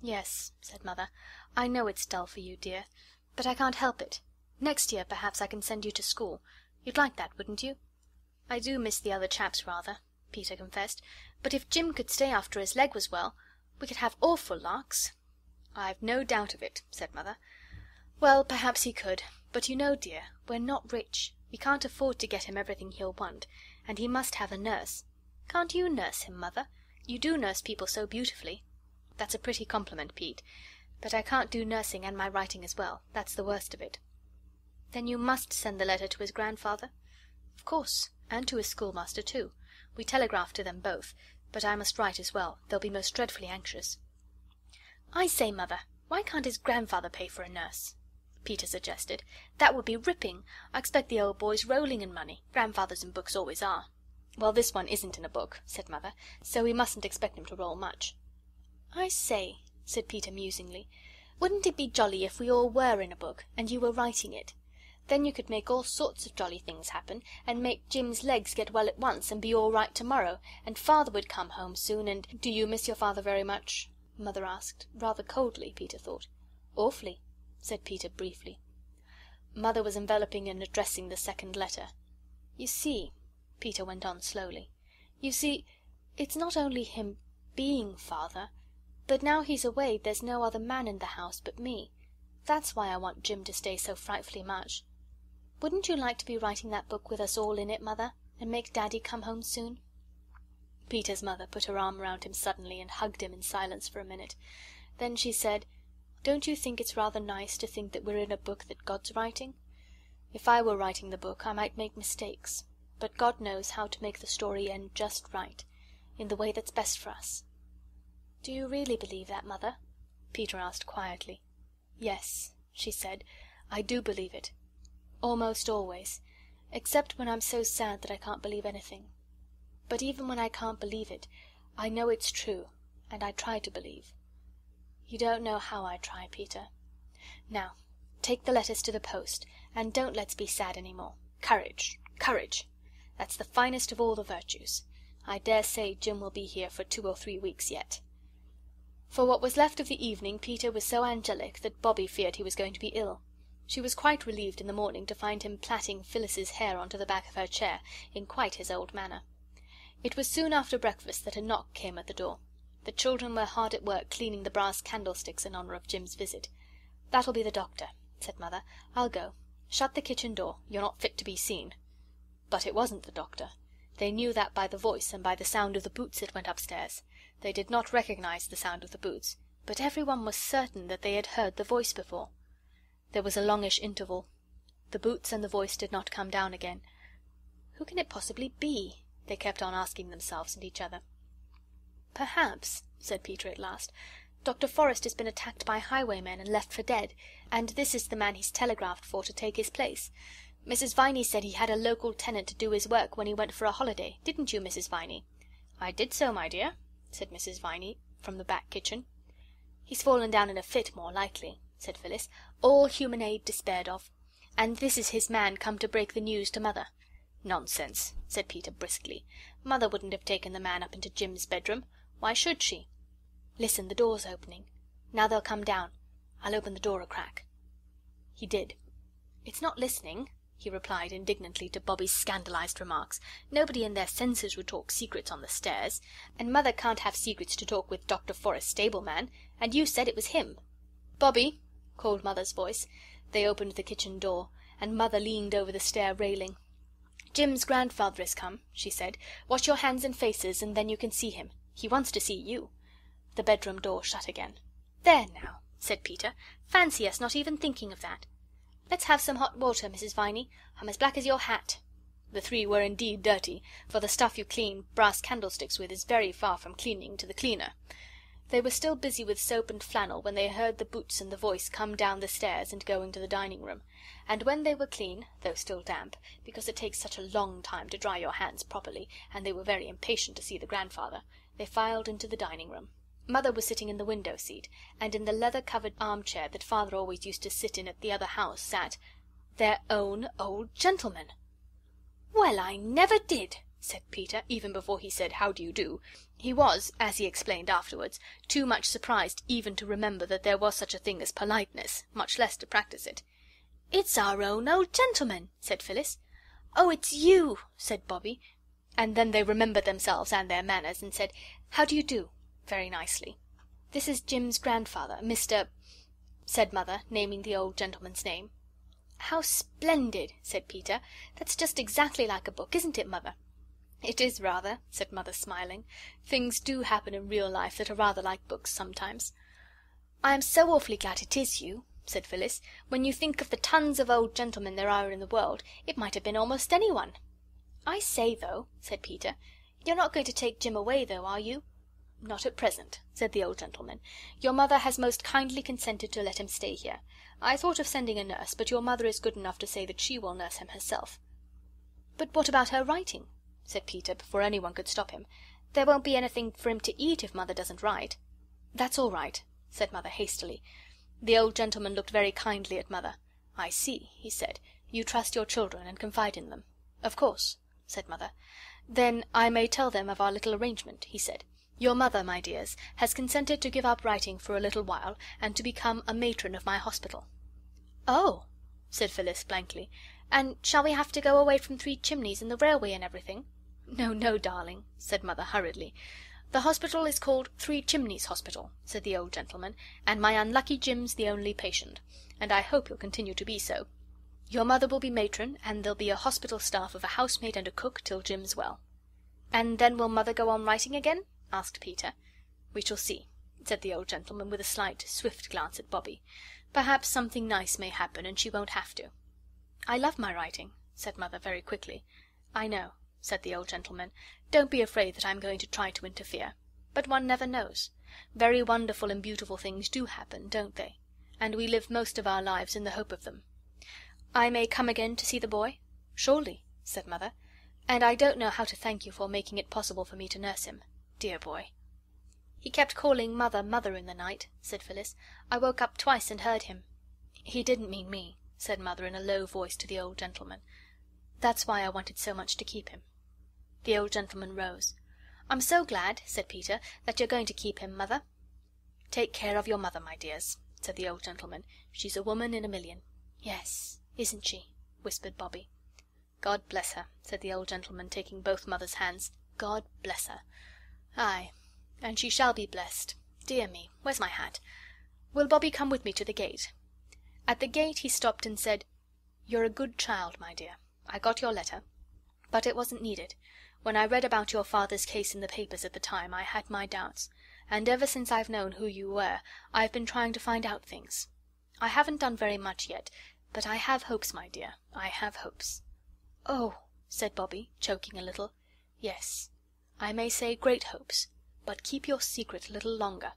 "Yes," said Mother. "I know it's dull for you, dear, but I can't help it. Next year perhaps I can send you to school. You'd like that, wouldn't you?" "I do miss the other chaps rather," Peter confessed. "But if Jim could stay after his leg was well, we could have awful larks." "I've no doubt of it," said Mother. "Well, perhaps he could. But you know, dear, we're not rich. We can't afford to get him everything he'll want, and he must have a nurse. Can't you nurse him, Mother? You do nurse people so beautifully." "That's a pretty compliment, Pete. But I can't do nursing and my writing as well. That's the worst of it." "Then you must send the letter to his grandfather?" "Of course, and to his schoolmaster too. We telegraphed to them both, but I must write as well. They'll be most dreadfully anxious." "I say, Mother, why can't his grandfather pay for a nurse?" Peter suggested. "That would be ripping. I expect the old boy's rolling in money. Grandfathers in books always are." "Well, this one isn't in a book," said Mother, "so we mustn't expect him to roll much." "I say," said Peter musingly, "wouldn't it be jolly if we all were in a book, and you were writing it? Then you could make all sorts of jolly things happen, and make Jim's legs get well at once, and be all right tomorrow, and Father would come home soon, and—" "Do you miss your father very much?" Mother asked, rather coldly, Peter thought. "Awfully," said Peter briefly. Mother was enveloping and addressing the second letter. "You see," Peter went on slowly, "you see, it's not only him being Father, but now he's away there's no other man in the house but me. That's why I want Jim to stay so frightfully much. Wouldn't you like to be writing that book with us all in it, Mother, and make Daddy come home soon?" Peter's mother put her arm round him suddenly and hugged him in silence for a minute. Then she said, "Don't you think it's rather nice to think that we're in a book that God's writing? If I were writing the book I might make mistakes, but God knows how to make the story end just right, in the way that's best for us." "Do you really believe that, Mother?" Peter asked quietly. "Yes," she said, "I do believe it. Almost always, except when I'm so sad that I can't believe anything. But even when I can't believe it, I know it's true, and I try to believe. You don't know how I try, Peter. Now, take the letters to the post, and don't let's be sad any more. Courage, courage! That's the finest of all the virtues. I dare say Jim will be here for 2 or 3 weeks yet." For what was left of the evening Peter was so angelic that Bobbie feared he was going to be ill. She was quite relieved in the morning to find him plaiting Phyllis's hair onto the back of her chair in quite his old manner. It was soon after breakfast that a knock came at the door. The children were hard at work cleaning the brass candlesticks in honour of Jim's visit. "That'll be the doctor," said Mother. "I'll go. Shut the kitchen door. You're not fit to be seen." But it wasn't the doctor. They knew that by the voice and by the sound of the boots that went upstairs. They did not recognise the sound of the boots, but everyone was certain that they had heard the voice before. There was a longish interval. The boots and the voice did not come down again. "Who can it possibly be?" they kept on asking themselves and each other. "Perhaps," said Peter at last, "Dr. Forrest has been attacked by highwaymen and left for dead, and this is the man he's telegraphed for to take his place. Mrs. Viney said he had a local tenant to do his work when he went for a holiday. Didn't you, Mrs. Viney?" "I did so, my dear," said Mrs. Viney from the back kitchen. "He's fallen down in a fit, more likely," said Phyllis. "All human aid despaired of. And this is his man come to break the news to Mother." "Nonsense," said Peter briskly. "Mother wouldn't have taken the man up into Jim's bedroom. Why should she? Listen, the door's opening. Now they'll come down. I'll open the door a crack." He did. "It's not listening," he replied indignantly to Bobbie's scandalised remarks. "Nobody in their senses would talk secrets on the stairs. And Mother can't have secrets to talk with Dr. Forrest's stableman. And you said it was him." "Bobbie," called Mother's voice. They opened the kitchen door, and Mother leaned over the stair railing. "Jim's grandfather has come," she said. "Wash your hands and faces, and then you can see him. He wants to see you." The bedroom door shut again. "There now," said Peter. "Fancy us not even thinking of that. Let's have some hot water, Mrs. Viney. I'm as black as your hat." The three were indeed dirty, for the stuff you clean brass candlesticks with is very far from cleaning to the cleaner. They were still busy with soap and flannel when they heard the boots and the voice come down the stairs and go into the dining room. And when they were clean, though still damp, because it takes such a long time to dry your hands properly, and they were very impatient to see the grandfather, they filed into the dining room. Mother was sitting in the window seat, and in the leather-covered armchair that Father always used to sit in at the other house sat their own old gentleman. "Well, I never did!" said Peter, even before he said "How do you do?" He was, as he explained afterwards, too much surprised even to remember that there was such a thing as politeness, much less to practice it. "It's our own old gentleman," said Phyllis. "Oh, it's you," said Bobbie. And then they remembered themselves and their manners, and said, "How do you do?" very nicely. "This is Jim's grandfather, Mr. " said Mother, naming the old gentleman's name. "How splendid!" said Peter. "That's just exactly like a book, isn't it, Mother?" "It is rather," said Mother, smiling. "Things do happen in real life that are rather like books sometimes." "I am so awfully glad it is you," said Phyllis. "When you think of the tons of old gentlemen there are in the world, it might have been almost anyone." "I say, though," said Peter, "you're not going to take Jim away, though, are you?" "Not at present," said the old gentleman. "Your mother has most kindly consented to let him stay here. I thought of sending a nurse, but your mother is good enough to say that she will nurse him herself." "But what about her writing?" said Peter, before anyone could stop him. "There won't be anything for him to eat if Mother doesn't write." "That's all right," said Mother hastily. The old gentleman looked very kindly at Mother. "I see," he said. "You trust your children and confide in them." "Of course," said Mother. "Then I may tell them of our little arrangement," he said. "Your mother, my dears, has consented to give up writing for a little while and to become a matron of my hospital." "Oh!" said Phyllis blankly. "And shall we have to go away from Three Chimneys and the railway and everything?" "No, no, darling," said Mother hurriedly. "The hospital is called Three Chimneys Hospital," said the old gentleman, "and my unlucky Jim's the only patient. And I hope he'll continue to be so. Your mother will be matron, and there'll be a hospital staff of a housemaid and a cook till Jim's well." "And then will Mother go on writing again?" asked Peter. "We shall see," said the old gentleman, with a slight, swift glance at Bobbie. "Perhaps something nice may happen, and she won't have to." "I love my writing," said Mother very quickly. "I know," said the old gentleman. "Don't be afraid that I'm going to try to interfere. But one never knows. Very wonderful and beautiful things do happen, don't they? And we live most of our lives in the hope of them. I may come again to see the boy?" "Surely," said Mother. "And I don't know how to thank you for making it possible for me to nurse him. Dear boy." "He kept calling Mother, Mother in the night," said Phyllis. "I woke up twice and heard him." "He didn't mean me," said Mother in a low voice to the old gentleman. "That's why I wanted so much to keep him." The old gentleman rose. "I'm so glad," said Peter, "that you're going to keep him, Mother." "Take care of your mother, my dears," said the old gentleman. "She's a woman in a million." "Yes, isn't she?" whispered Bobbie. "God bless her," said the old gentleman, taking both Mother's hands. "God bless her. Aye, and she shall be blessed. Dear me, where's my hat? Will Bobbie come with me to the gate?" At the gate he stopped and said, "You're a good child, my dear. I got your letter, but it wasn't needed. When I read about your father's case in the papers at the time, I had my doubts, and ever since I've known who you were, I've been trying to find out things. I haven't done very much yet, but I have hopes, my dear, I have hopes." "Oh," said Bobbie, choking a little. "Yes, I may say great hopes, but keep your secret a little longer.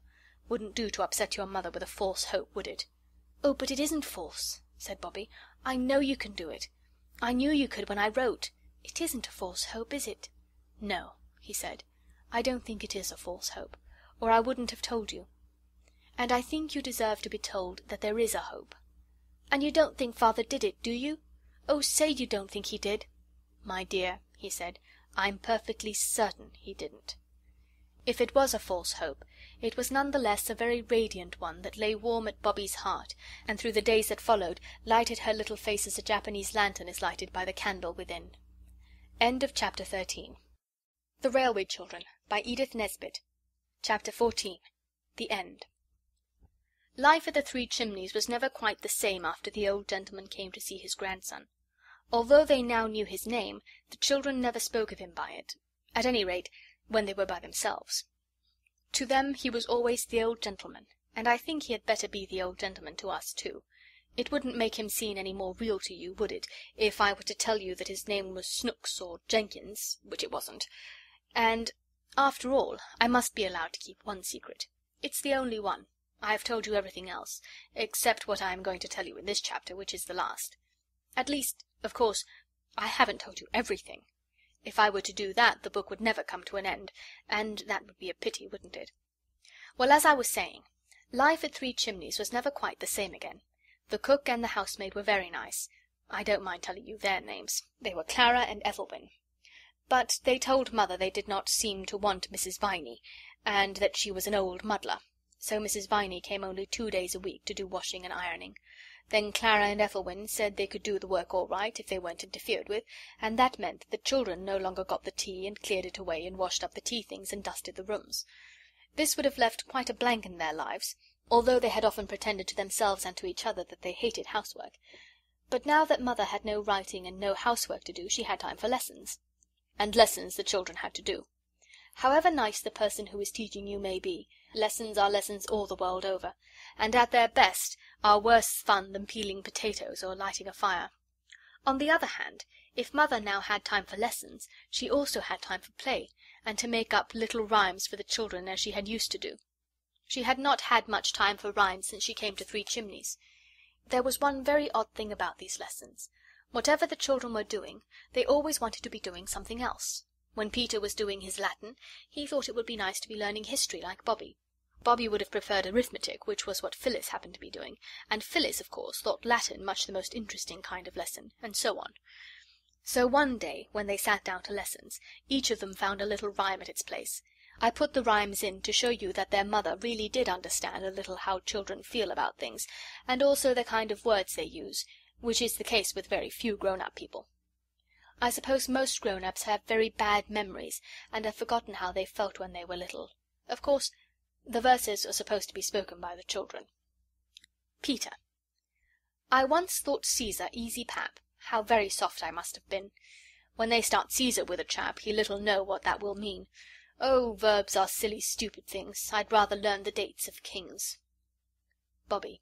Wouldn't do to upset your mother with a false hope, would it?" "Oh, but it isn't false," said Bobbie. "I know you can do it. I knew you could when I wrote. It isn't a false hope, is it?" "No," he said. "I don't think it is a false hope, or I wouldn't have told you. And I think you deserve to be told that there is a hope. And you don't think Father did it, do you? Oh, say you don't think he did." "My dear," he said, "I'm perfectly certain he didn't." If it was a false hope, it was none the less a very radiant one that lay warm at Bobbie's heart, and through the days that followed lighted her little face as a Japanese lantern is lighted by the candle within. End of chapter 13. The Railway Children by Edith Nesbit. Chapter 14. The End. Life at the Three Chimneys was never quite the same after the old gentleman came to see his grandson. Although they now knew his name, the children never spoke of him by it, at any rate when they were by themselves. To them he was always the old gentleman, and I think he had better be the old gentleman to us too. It wouldn't make him seem any more real to you, would it, if I were to tell you that his name was Snooks or Jenkins, which it wasn't? And, after all, I must be allowed to keep one secret. It's the only one. I have told you everything else, except what I am going to tell you in this chapter, which is the last. At least, of course, I haven't told you everything. If I were to do that, the book would never come to an end, and that would be a pity, wouldn't it? Well, as I was saying, life at Three Chimneys was never quite the same again. The cook and the housemaid were very nice. I don't mind telling you their names. They were Clara and Ethelwyn. But they told Mother they did not seem to want Mrs. Viney, and that she was an old muddler. So Mrs. Viney came only 2 days a week to do washing and ironing. Then Clara and Ethelwyn said they could do the work all right, if they weren't interfered with, and that meant that the children no longer got the tea and cleared it away and washed up the tea things and dusted the rooms. This would have left quite a blank in their lives, although they had often pretended to themselves and to each other that they hated housework. But now that Mother had no writing and no housework to do, she had time for lessons. And lessons the children had to do. However nice the person who is teaching you may be, lessons are lessons all the world over, and at their best are worse fun than peeling potatoes or lighting a fire. On the other hand, if Mother now had time for lessons, she also had time for play, and to make up little rhymes for the children as she had used to do. She had not had much time for rhymes since she came to Three Chimneys. There was one very odd thing about these lessons. Whatever the children were doing, they always wanted to be doing something else. When Peter was doing his Latin, he thought it would be nice to be learning history like Bobby. Bobby would have preferred arithmetic, which was what Phyllis happened to be doing, and Phyllis, of course, thought Latin much the most interesting kind of lesson, and so on. So one day, when they sat down to lessons, each of them found a little rhyme at its place. I put the rhymes in to show you that their mother really did understand a little how children feel about things, and also the kind of words they use, which is the case with very few grown-up people. I suppose most grown-ups have very bad memories, and have forgotten how they felt when they were little. Of course, the verses are supposed to be spoken by the children. Peter. I once thought Caesar easy pap. How very soft I must have been. When they start Caesar with a chap, he little know what that will mean. Oh, verbs are silly, stupid things. I'd rather learn the dates of kings. Bobby.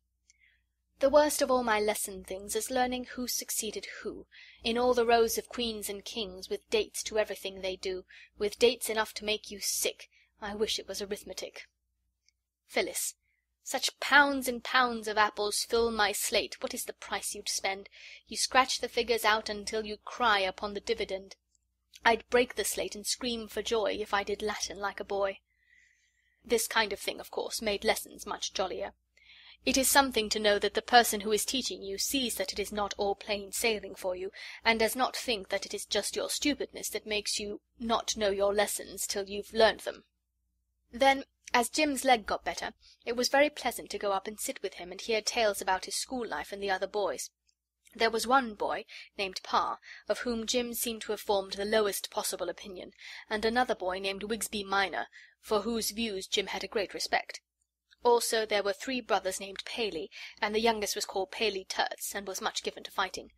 The worst of all my lesson things is learning who succeeded who, in all the rows of queens and kings, with dates to everything they do, with dates enough to make you sick. I wish it was arithmetic. Phyllis. Such pounds and pounds of apples fill my slate, what is the price you'd spend? You scratch the figures out until you cry upon the dividend. I'd break the slate and scream for joy, if I did Latin like a boy. This kind of thing, of course, made lessons much jollier. It is something to know that the person who is teaching you sees that it is not all plain sailing for you, and does not think that it is just your stupidness that makes you not know your lessons till you've learned them. Then, as Jim's leg got better, it was very pleasant to go up and sit with him and hear tales about his school life and the other boys. There was one boy, named Pa, of whom Jim seemed to have formed the lowest possible opinion, and another boy named Wigsby Minor, for whose views Jim had a great respect. Also there were 3 brothers named Paley, and the youngest was called Paley Terts, and was much given to fighting.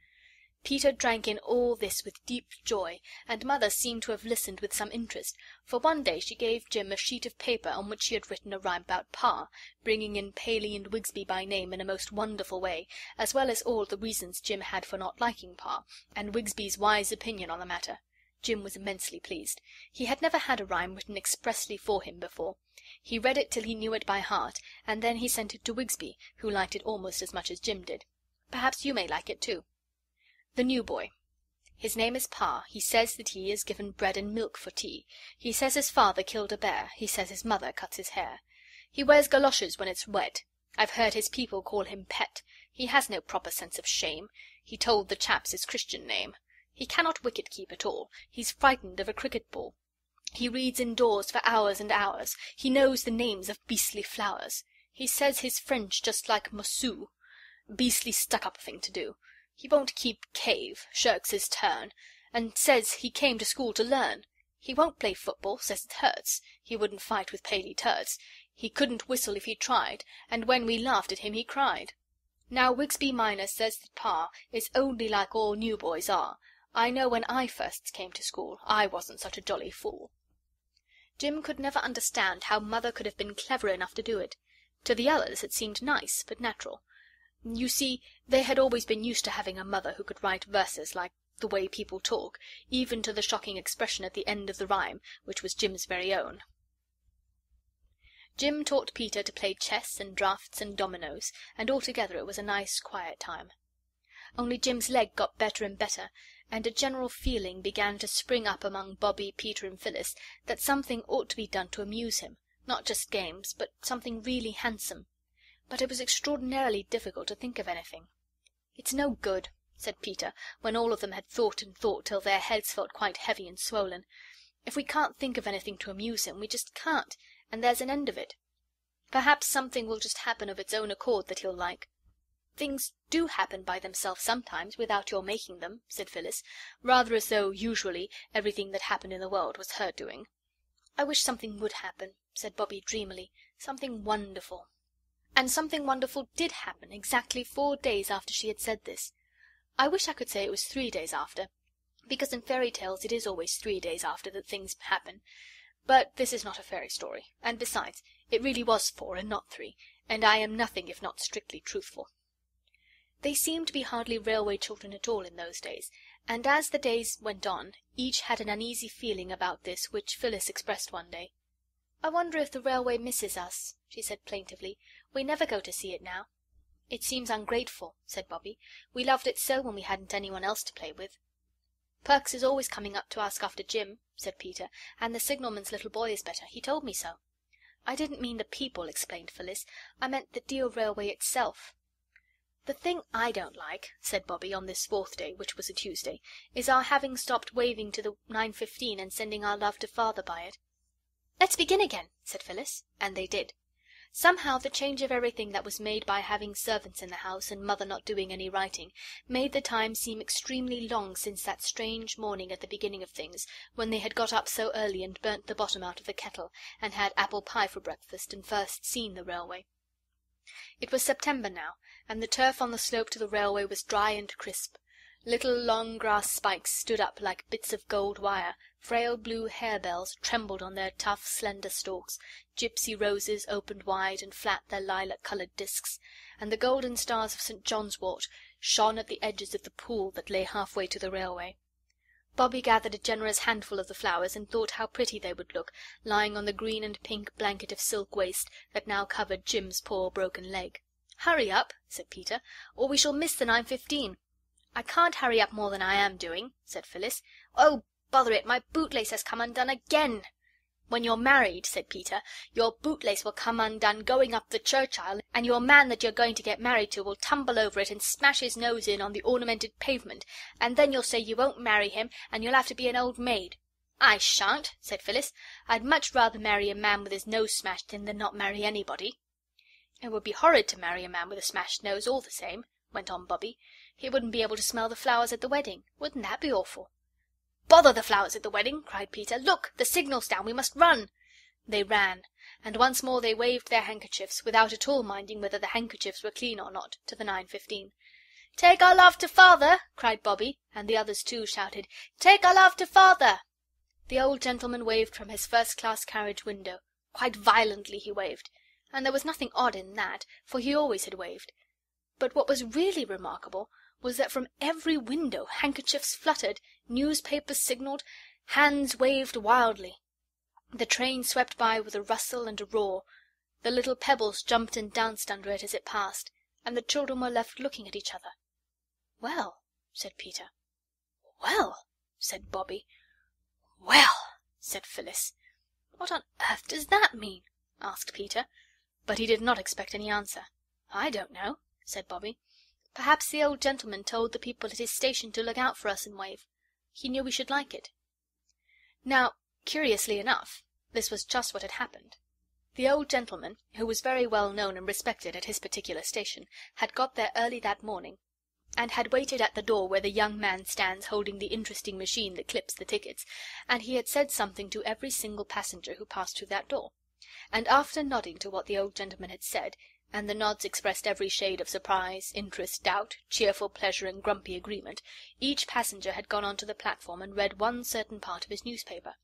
Peter drank in all this with deep joy, and Mother seemed to have listened with some interest, for one day she gave Jim a sheet of paper on which she had written a rhyme about Pa, bringing in Paley and Wigsby by name in a most wonderful way, as well as all the reasons Jim had for not liking Pa, and Wigsby's wise opinion on the matter. Jim was immensely pleased. He had never had a rhyme written expressly for him before. He read it till he knew it by heart, and then he sent it to Wigsby, who liked it almost as much as Jim did. Perhaps you may like it too. The new boy. His name is Pa. He says that he is given bread and milk for tea. He says his father killed a bear. He says his mother cuts his hair. He wears galoshes when it's wet. I've heard his people call him Pet. He has no proper sense of shame. He told the chaps his Christian name. He cannot wicket-keep at all. He's frightened of a cricket ball. He reads indoors for hours and hours. He knows the names of beastly flowers. He says his French just like Mossoo. Beastly stuck-up thing to do. He won't keep cave, shirks his turn, and says he came to school to learn. He won't play football, says it hurts. He wouldn't fight with Paley Terts. He couldn't whistle if he tried, and when we laughed at him he cried. Now Wigsby Minor says that Pa is only like all new boys are. I know when I first came to school I wasn't such a jolly fool. Jim could never understand how Mother could have been clever enough to do it. To the others it seemed nice, but natural. You see, they had always been used to having a mother who could write verses like the way people talk, even to the shocking expression at the end of the rhyme, which was Jim's very own. Jim taught Peter to play chess and draughts and dominoes, and altogether it was a nice, quiet time. Only Jim's leg got better and better, and a general feeling began to spring up among Bobby, Peter, and Phyllis that something ought to be done to amuse him, not just games, but something really handsome. But it was extraordinarily difficult to think of anything. "It's no good," said Peter, when all of them had thought and thought till their heads felt quite heavy and swollen. "If we can't think of anything to amuse him, we just can't, and there's an end of it. Perhaps something will just happen of its own accord that he'll like." "Things do happen by themselves sometimes, without your making them," said Phyllis, rather as though, usually, everything that happened in the world was her doing. "I wish something would happen," said Bobby dreamily. "Something wonderful." And something wonderful did happen exactly 4 days after she had said this. I wish I could say it was 3 days after, because in fairy tales it is always 3 days after that things happen. But this is not a fairy story, and besides, it really was 4 and not 3, and I am nothing if not strictly truthful. They seemed to be hardly railway children at all in those days, and as the days went on, each had an uneasy feeling about this which Phyllis expressed one day. "I wonder if the railway misses us," she said plaintively. "We never go to see it now." "It seems ungrateful," said Bobby. "We loved it so when we hadn't anyone else to play with." "Perks is always coming up to ask after Jim," said Peter, "and the signalman's little boy is better. He told me so." "I didn't mean the people," explained Phyllis. "I meant the dear railway itself." "The thing I don't like," said Bobby, on this 4th day, which was a Tuesday, "is our having stopped waving to the 9:15 and sending our love to Father by it." "Let's begin again," said Phyllis, and they did. Somehow the change of everything that was made by having servants in the house and Mother not doing any writing made the time seem extremely long since that strange morning at the beginning of things, when they had got up so early and burnt the bottom out of the kettle, and had apple pie for breakfast, and first seen the railway. It was September now, and the turf on the slope to the railway was dry and crisp. Little long grass spikes stood up like bits of gold wire, frail blue harebells trembled on their tough, slender stalks, gypsy roses opened wide and flat their lilac-coloured discs, and the golden stars of St. John's wort shone at the edges of the pool that lay half-way to the railway. Bobby gathered a generous handful of the flowers and thought how pretty they would look, lying on the green and pink blanket of silk waste that now covered Jim's poor broken leg. "Hurry up," said Peter, "or we shall miss the 9:15. "I can't hurry up more than I am doing," said Phyllis. "Oh, bother it, my bootlace has come undone again." "When you're married," said Peter, "your bootlace will come undone going up the church aisle, and your man that you're going to get married to will tumble over it and smash his nose in on the ornamented pavement, and then you'll say you won't marry him, and you'll have to be an old maid." "I shan't," said Phyllis. "I'd much rather marry a man with his nose smashed in than not marry anybody." "It would be horrid to marry a man with a smashed nose, all the same," went on Bobby. "He wouldn't be able to smell the flowers at the wedding. Wouldn't that be awful?" "Bother the flowers at the wedding!" cried Peter. "Look, the signal's down. We must run." They ran, and once more they waved their handkerchiefs, without at all minding whether the handkerchiefs were clean or not, to the 9:15. "Take our love to Father!" cried Bobby, and the others too shouted, "Take our love to Father!" The old gentleman waved from his first-class carriage window. Quite violently he waved, and there was nothing odd in that, for he always had waved. But what was really remarkable was that from every window handkerchiefs fluttered, newspapers signalled, hands waved wildly. The train swept by with a rustle and a roar. The little pebbles jumped and danced under it as it passed, and the children were left looking at each other. "Well," said Peter. "Well," said Bobby. "Well," said Phyllis. "What on earth does that mean?" asked Peter, but he did not expect any answer. "I don't know," said Bobby. "Perhaps the old gentleman told the people at his station to look out for us and wave. He knew we should like it." Now, curiously enough, this was just what had happened. The old gentleman, who was very well known and respected at his particular station, had got there early that morning, and had waited at the door where the young man stands holding the interesting machine that clips the tickets, and he had said something to every single passenger who passed through that door. And after nodding to what the old gentleman had said, and the nods expressed every shade of surprise, interest, doubt, cheerful pleasure, and grumpy agreement, each passenger had gone on to the platform and read one certain part of his newspaper.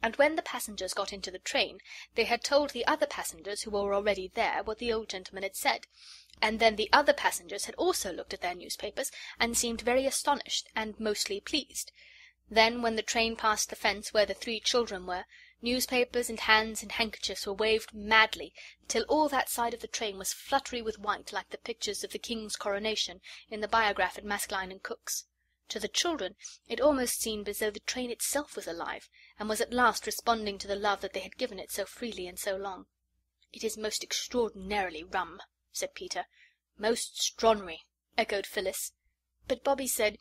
And when the passengers got into the train, they had told the other passengers who were already there what the old gentleman had said, and then the other passengers had also looked at their newspapers and seemed very astonished and mostly pleased. Then, when the train passed the fence where the 3 children were, newspapers and hands and handkerchiefs were waved madly, till all that side of the train was fluttery with white, like the pictures of the King's coronation in the Biograph at Maskelyne and Cook's. To the children it almost seemed as though the train itself was alive, and was at last responding to the love that they had given it so freely and so long. "It is most extraordinarily rum," said Peter. "Most stronnery," echoed Phyllis. But Bobby said,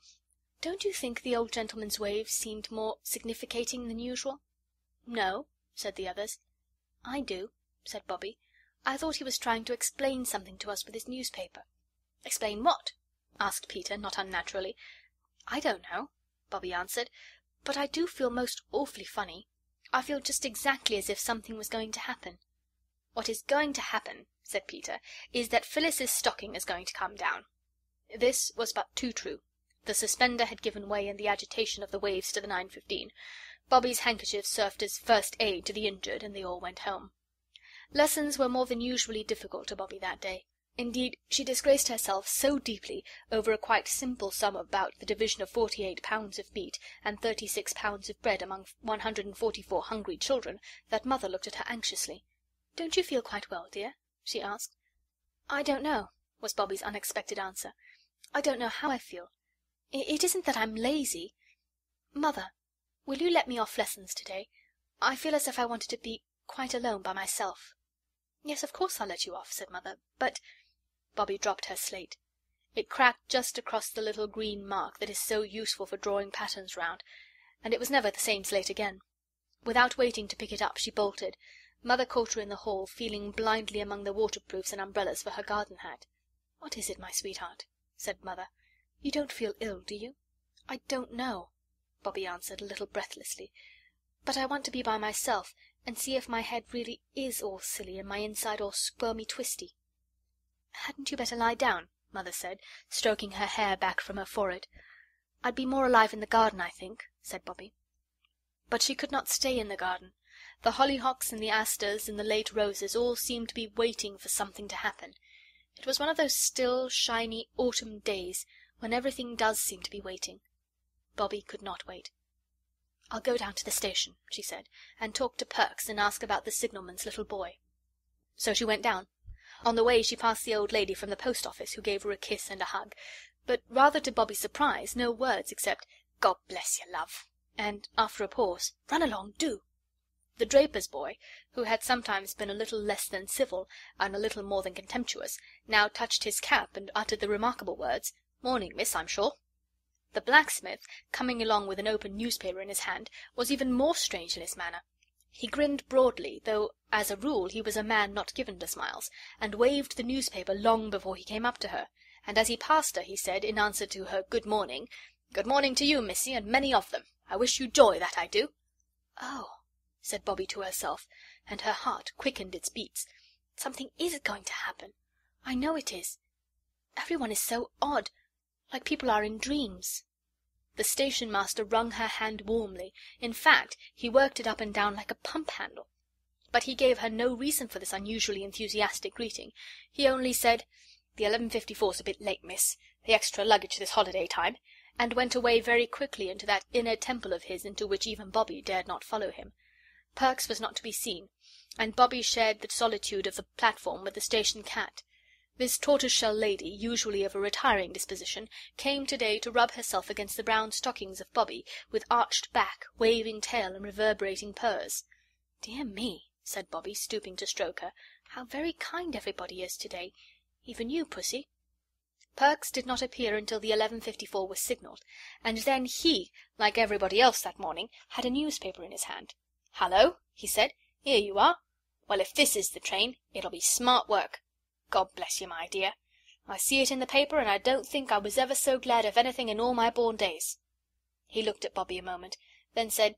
"Don't you think the old gentleman's waves seemed more significating than usual?" "No," said the others. "I do," said Bobby. "I thought he was trying to explain something to us with his newspaper." "Explain what?" asked Peter, not unnaturally. "I don't know," Bobby answered, "but I do feel most awfully funny. I feel just exactly as if something was going to happen." "What is going to happen," said Peter, "is that Phyllis's stocking is going to come down." This was but too true. The suspender had given way in the agitation of the waves to the 9:15. Bobby's handkerchief served as first aid to the injured, and they all went home. Lessons were more than usually difficult to Bobby that day. Indeed, she disgraced herself so deeply over a quite simple sum about the division of 48 pounds of meat and 36 pounds of bread among 144 hungry children that Mother looked at her anxiously. "Don't you feel quite well, dear?" she asked. "I don't know," was Bobby's unexpected answer. "I don't know how I feel. It isn't that I'm lazy. Mother, will you let me off lessons today? I feel as if I wanted to be quite alone by myself." "Yes, of course I'll let you off," said Mother, "but—" Bobby dropped her slate. It cracked just across the little green mark that is so useful for drawing patterns round, and it was never the same slate again. Without waiting to pick it up, she bolted. Mother caught her in the hall, feeling blindly among the waterproofs and umbrellas for her garden hat. "What is it, my sweetheart?" said Mother. "You don't feel ill, do you?" "I don't know," Bobby answered, a little breathlessly. "But I want to be by myself and see if my head really is all silly and my inside all squirmy twisty." "Hadn't you better lie down?" Mother said, stroking her hair back from her forehead. "I'd be more alive in the garden, I think," said Bobby. But she could not stay in the garden. The hollyhocks and the asters and the late roses all seemed to be waiting for something to happen. It was one of those still, shiny autumn days when everything does seem to be waiting. Bobby could not wait. "I'll go down to the station," she said, "and talk to Perks and ask about the signalman's little boy." So she went down. On the way she passed the old lady from the post office, who gave her a kiss and a hug, but rather to Bobby's surprise, no words except "God bless you, love," and, after a pause, "Run along, do." The draper's boy, who had sometimes been a little less than civil and a little more than contemptuous, now touched his cap and uttered the remarkable words, "Morning, miss, I'm sure." The blacksmith, coming along with an open newspaper in his hand, was even more strange in his manner. He grinned broadly, though as a rule he was a man not given to smiles, and waved the newspaper long before he came up to her, and as he passed her he said, in answer to her "Good morning," "Good morning to you, missy, and many of them. I wish you joy, that I do." "Oh," said Bobby to herself, and her heart quickened its beats. "Something is going to happen. I know it is. Everyone is so odd, like people are in dreams." The station-master wrung her hand warmly. In fact, he worked it up and down like a pump-handle. But he gave her no reason for this unusually enthusiastic greeting. He only said, "The 11:54's a bit late, miss. The extra luggage this holiday time," and went away very quickly into that inner temple of his into which even Bobby dared not follow him. Perks was not to be seen, and Bobby shared the solitude of the platform with the station cat. This tortoise-shell lady, usually of a retiring disposition, came to-day to rub herself against the brown stockings of Bobby, with arched back, waving tail, and reverberating purrs. "Dear me," said Bobby, stooping to stroke her, "how very kind everybody is to-day. Even you, Pussy." Perks did not appear until the 11:54 was signalled, and then he, like everybody else that morning, had a newspaper in his hand. "Hallo," he said, "here you are. Well, if this is the train, it'll be smart work. God bless you, my dear. I see it in the paper, and I don't think I was ever so glad of anything in all my born days." He looked at Bobby a moment, then said,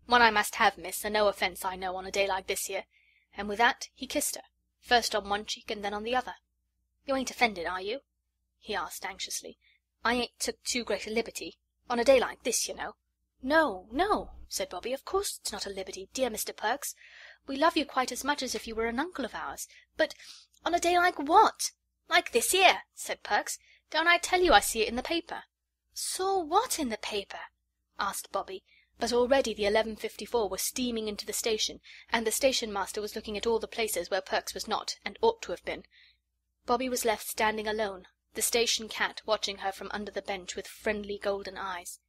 "One I must have, miss, and no offence, I know, on a day like this here," and with that he kissed her, first on one cheek and then on the other. "You ain't offended, are you?" he asked anxiously. "I ain't took too great a liberty. On a day like this, you know." "No, no," said Bobbie. "Of course it's not a liberty, dear Mr. Perks. We love you quite as much as if you were an uncle of ours. But on a day like what?" "Like this here," said Perks. "Don't I tell you I see it in the paper?" "Saw what in the paper?" asked Bobbie. But already the 11:54 was steaming into the station, and the station master was looking at all the places where Perks was not, and ought to have been. Bobbie was left standing alone, the station cat watching her from under the bench with friendly golden eyes.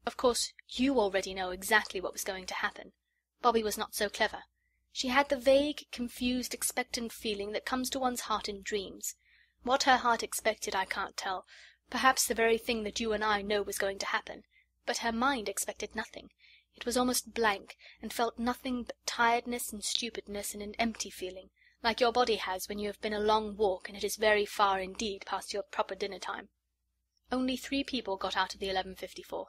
Of course, you already know exactly what was going to happen. Bobbie was not so clever. She had the vague, confused, expectant feeling that comes to one's heart in dreams. What her heart expected I can't tell, perhaps the very thing that you and I know was going to happen, but her mind expected nothing. It was almost blank, and felt nothing but tiredness and stupidness and an empty feeling, like your body has when you have been a long walk and it is very far indeed past your proper dinner time. Only 3 people got out of the 11:54.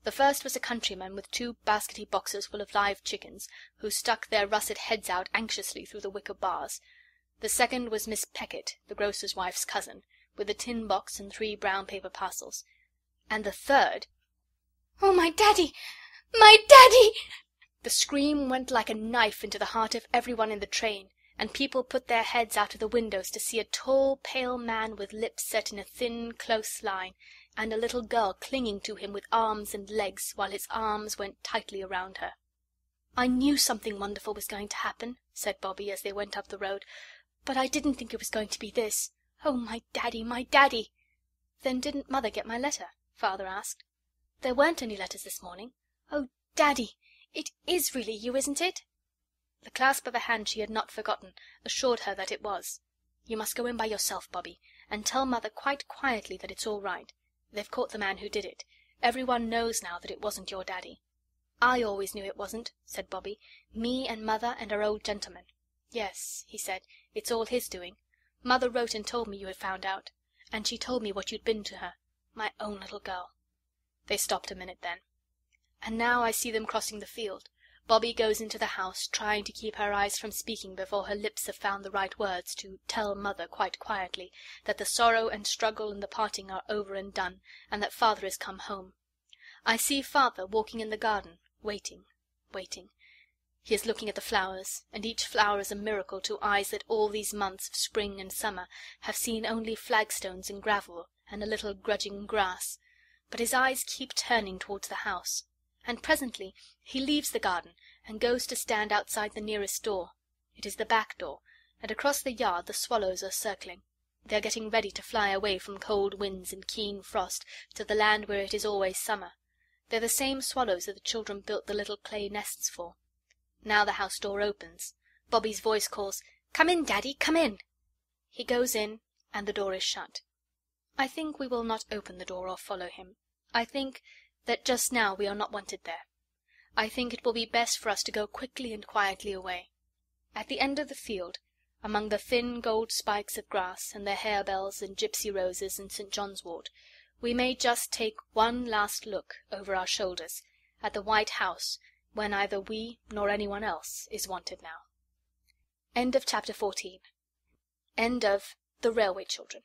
The first was a countryman with 2 baskety boxes full of live chickens, who stuck their russet heads out anxiously through the wicker bars. The second was Miss Peckett, the grocer's wife's cousin, with a tin box and 3 brown paper parcels. And the third— "Oh, my Daddy! My Daddy!" The scream went like a knife into the heart of everyone in the train, and people put their heads out of the windows to see a tall, pale man with lips set in a thin, close line, and a little girl clinging to him with arms and legs, while his arms went tightly around her. "I knew something wonderful was going to happen," said Bobbie as they went up the road, "but I didn't think it was going to be this. Oh, my Daddy, my Daddy!" "Then didn't Mother get my letter?" Father asked. "There weren't any letters this morning. Oh, Daddy, it is really you, isn't it?" The clasp of a hand she had not forgotten assured her that it was. "You must go in by yourself, Bobbie, and tell Mother quite quietly that it's all right. They've caught the man who did it. Everyone knows now that it wasn't your Daddy." "I always knew it wasn't," said Bobbie. "Me and Mother and our old gentleman." "Yes," he said, "it's all his doing. Mother wrote and told me you had found out. And she told me what you'd been to her. My own little girl." They stopped a minute then. And now I see them crossing the field. Bobbie goes into the house, trying to keep her eyes from speaking before her lips have found the right words to tell Mother quite quietly that the sorrow and struggle and the parting are over and done, and that Father has come home. I see Father walking in the garden, waiting, waiting. He is looking at the flowers, and each flower is a miracle to eyes that all these months of spring and summer have seen only flagstones and gravel and a little grudging grass. But his eyes keep turning towards the house, and presently he leaves the garden and goes to stand outside the nearest door. It is the back door, and across the yard the swallows are circling. They are getting ready to fly away from cold winds and keen frost to the land where it is always summer. They're the same swallows that the children built the little clay nests for. Now the house door opens. Bobbie's voice calls, "Come in, Daddy, come in!" He goes in, and the door is shut. I think we will not open the door or follow him. I think that just now we are not wanted there. I think it will be best for us to go quickly and quietly away. At the end of the field, among the thin gold spikes of grass, and the harebells and gypsy roses and St. John's wort, we may just take one last look over our shoulders at the white house where neither we nor anyone else is wanted now. End of chapter 14. End of The Railway Children.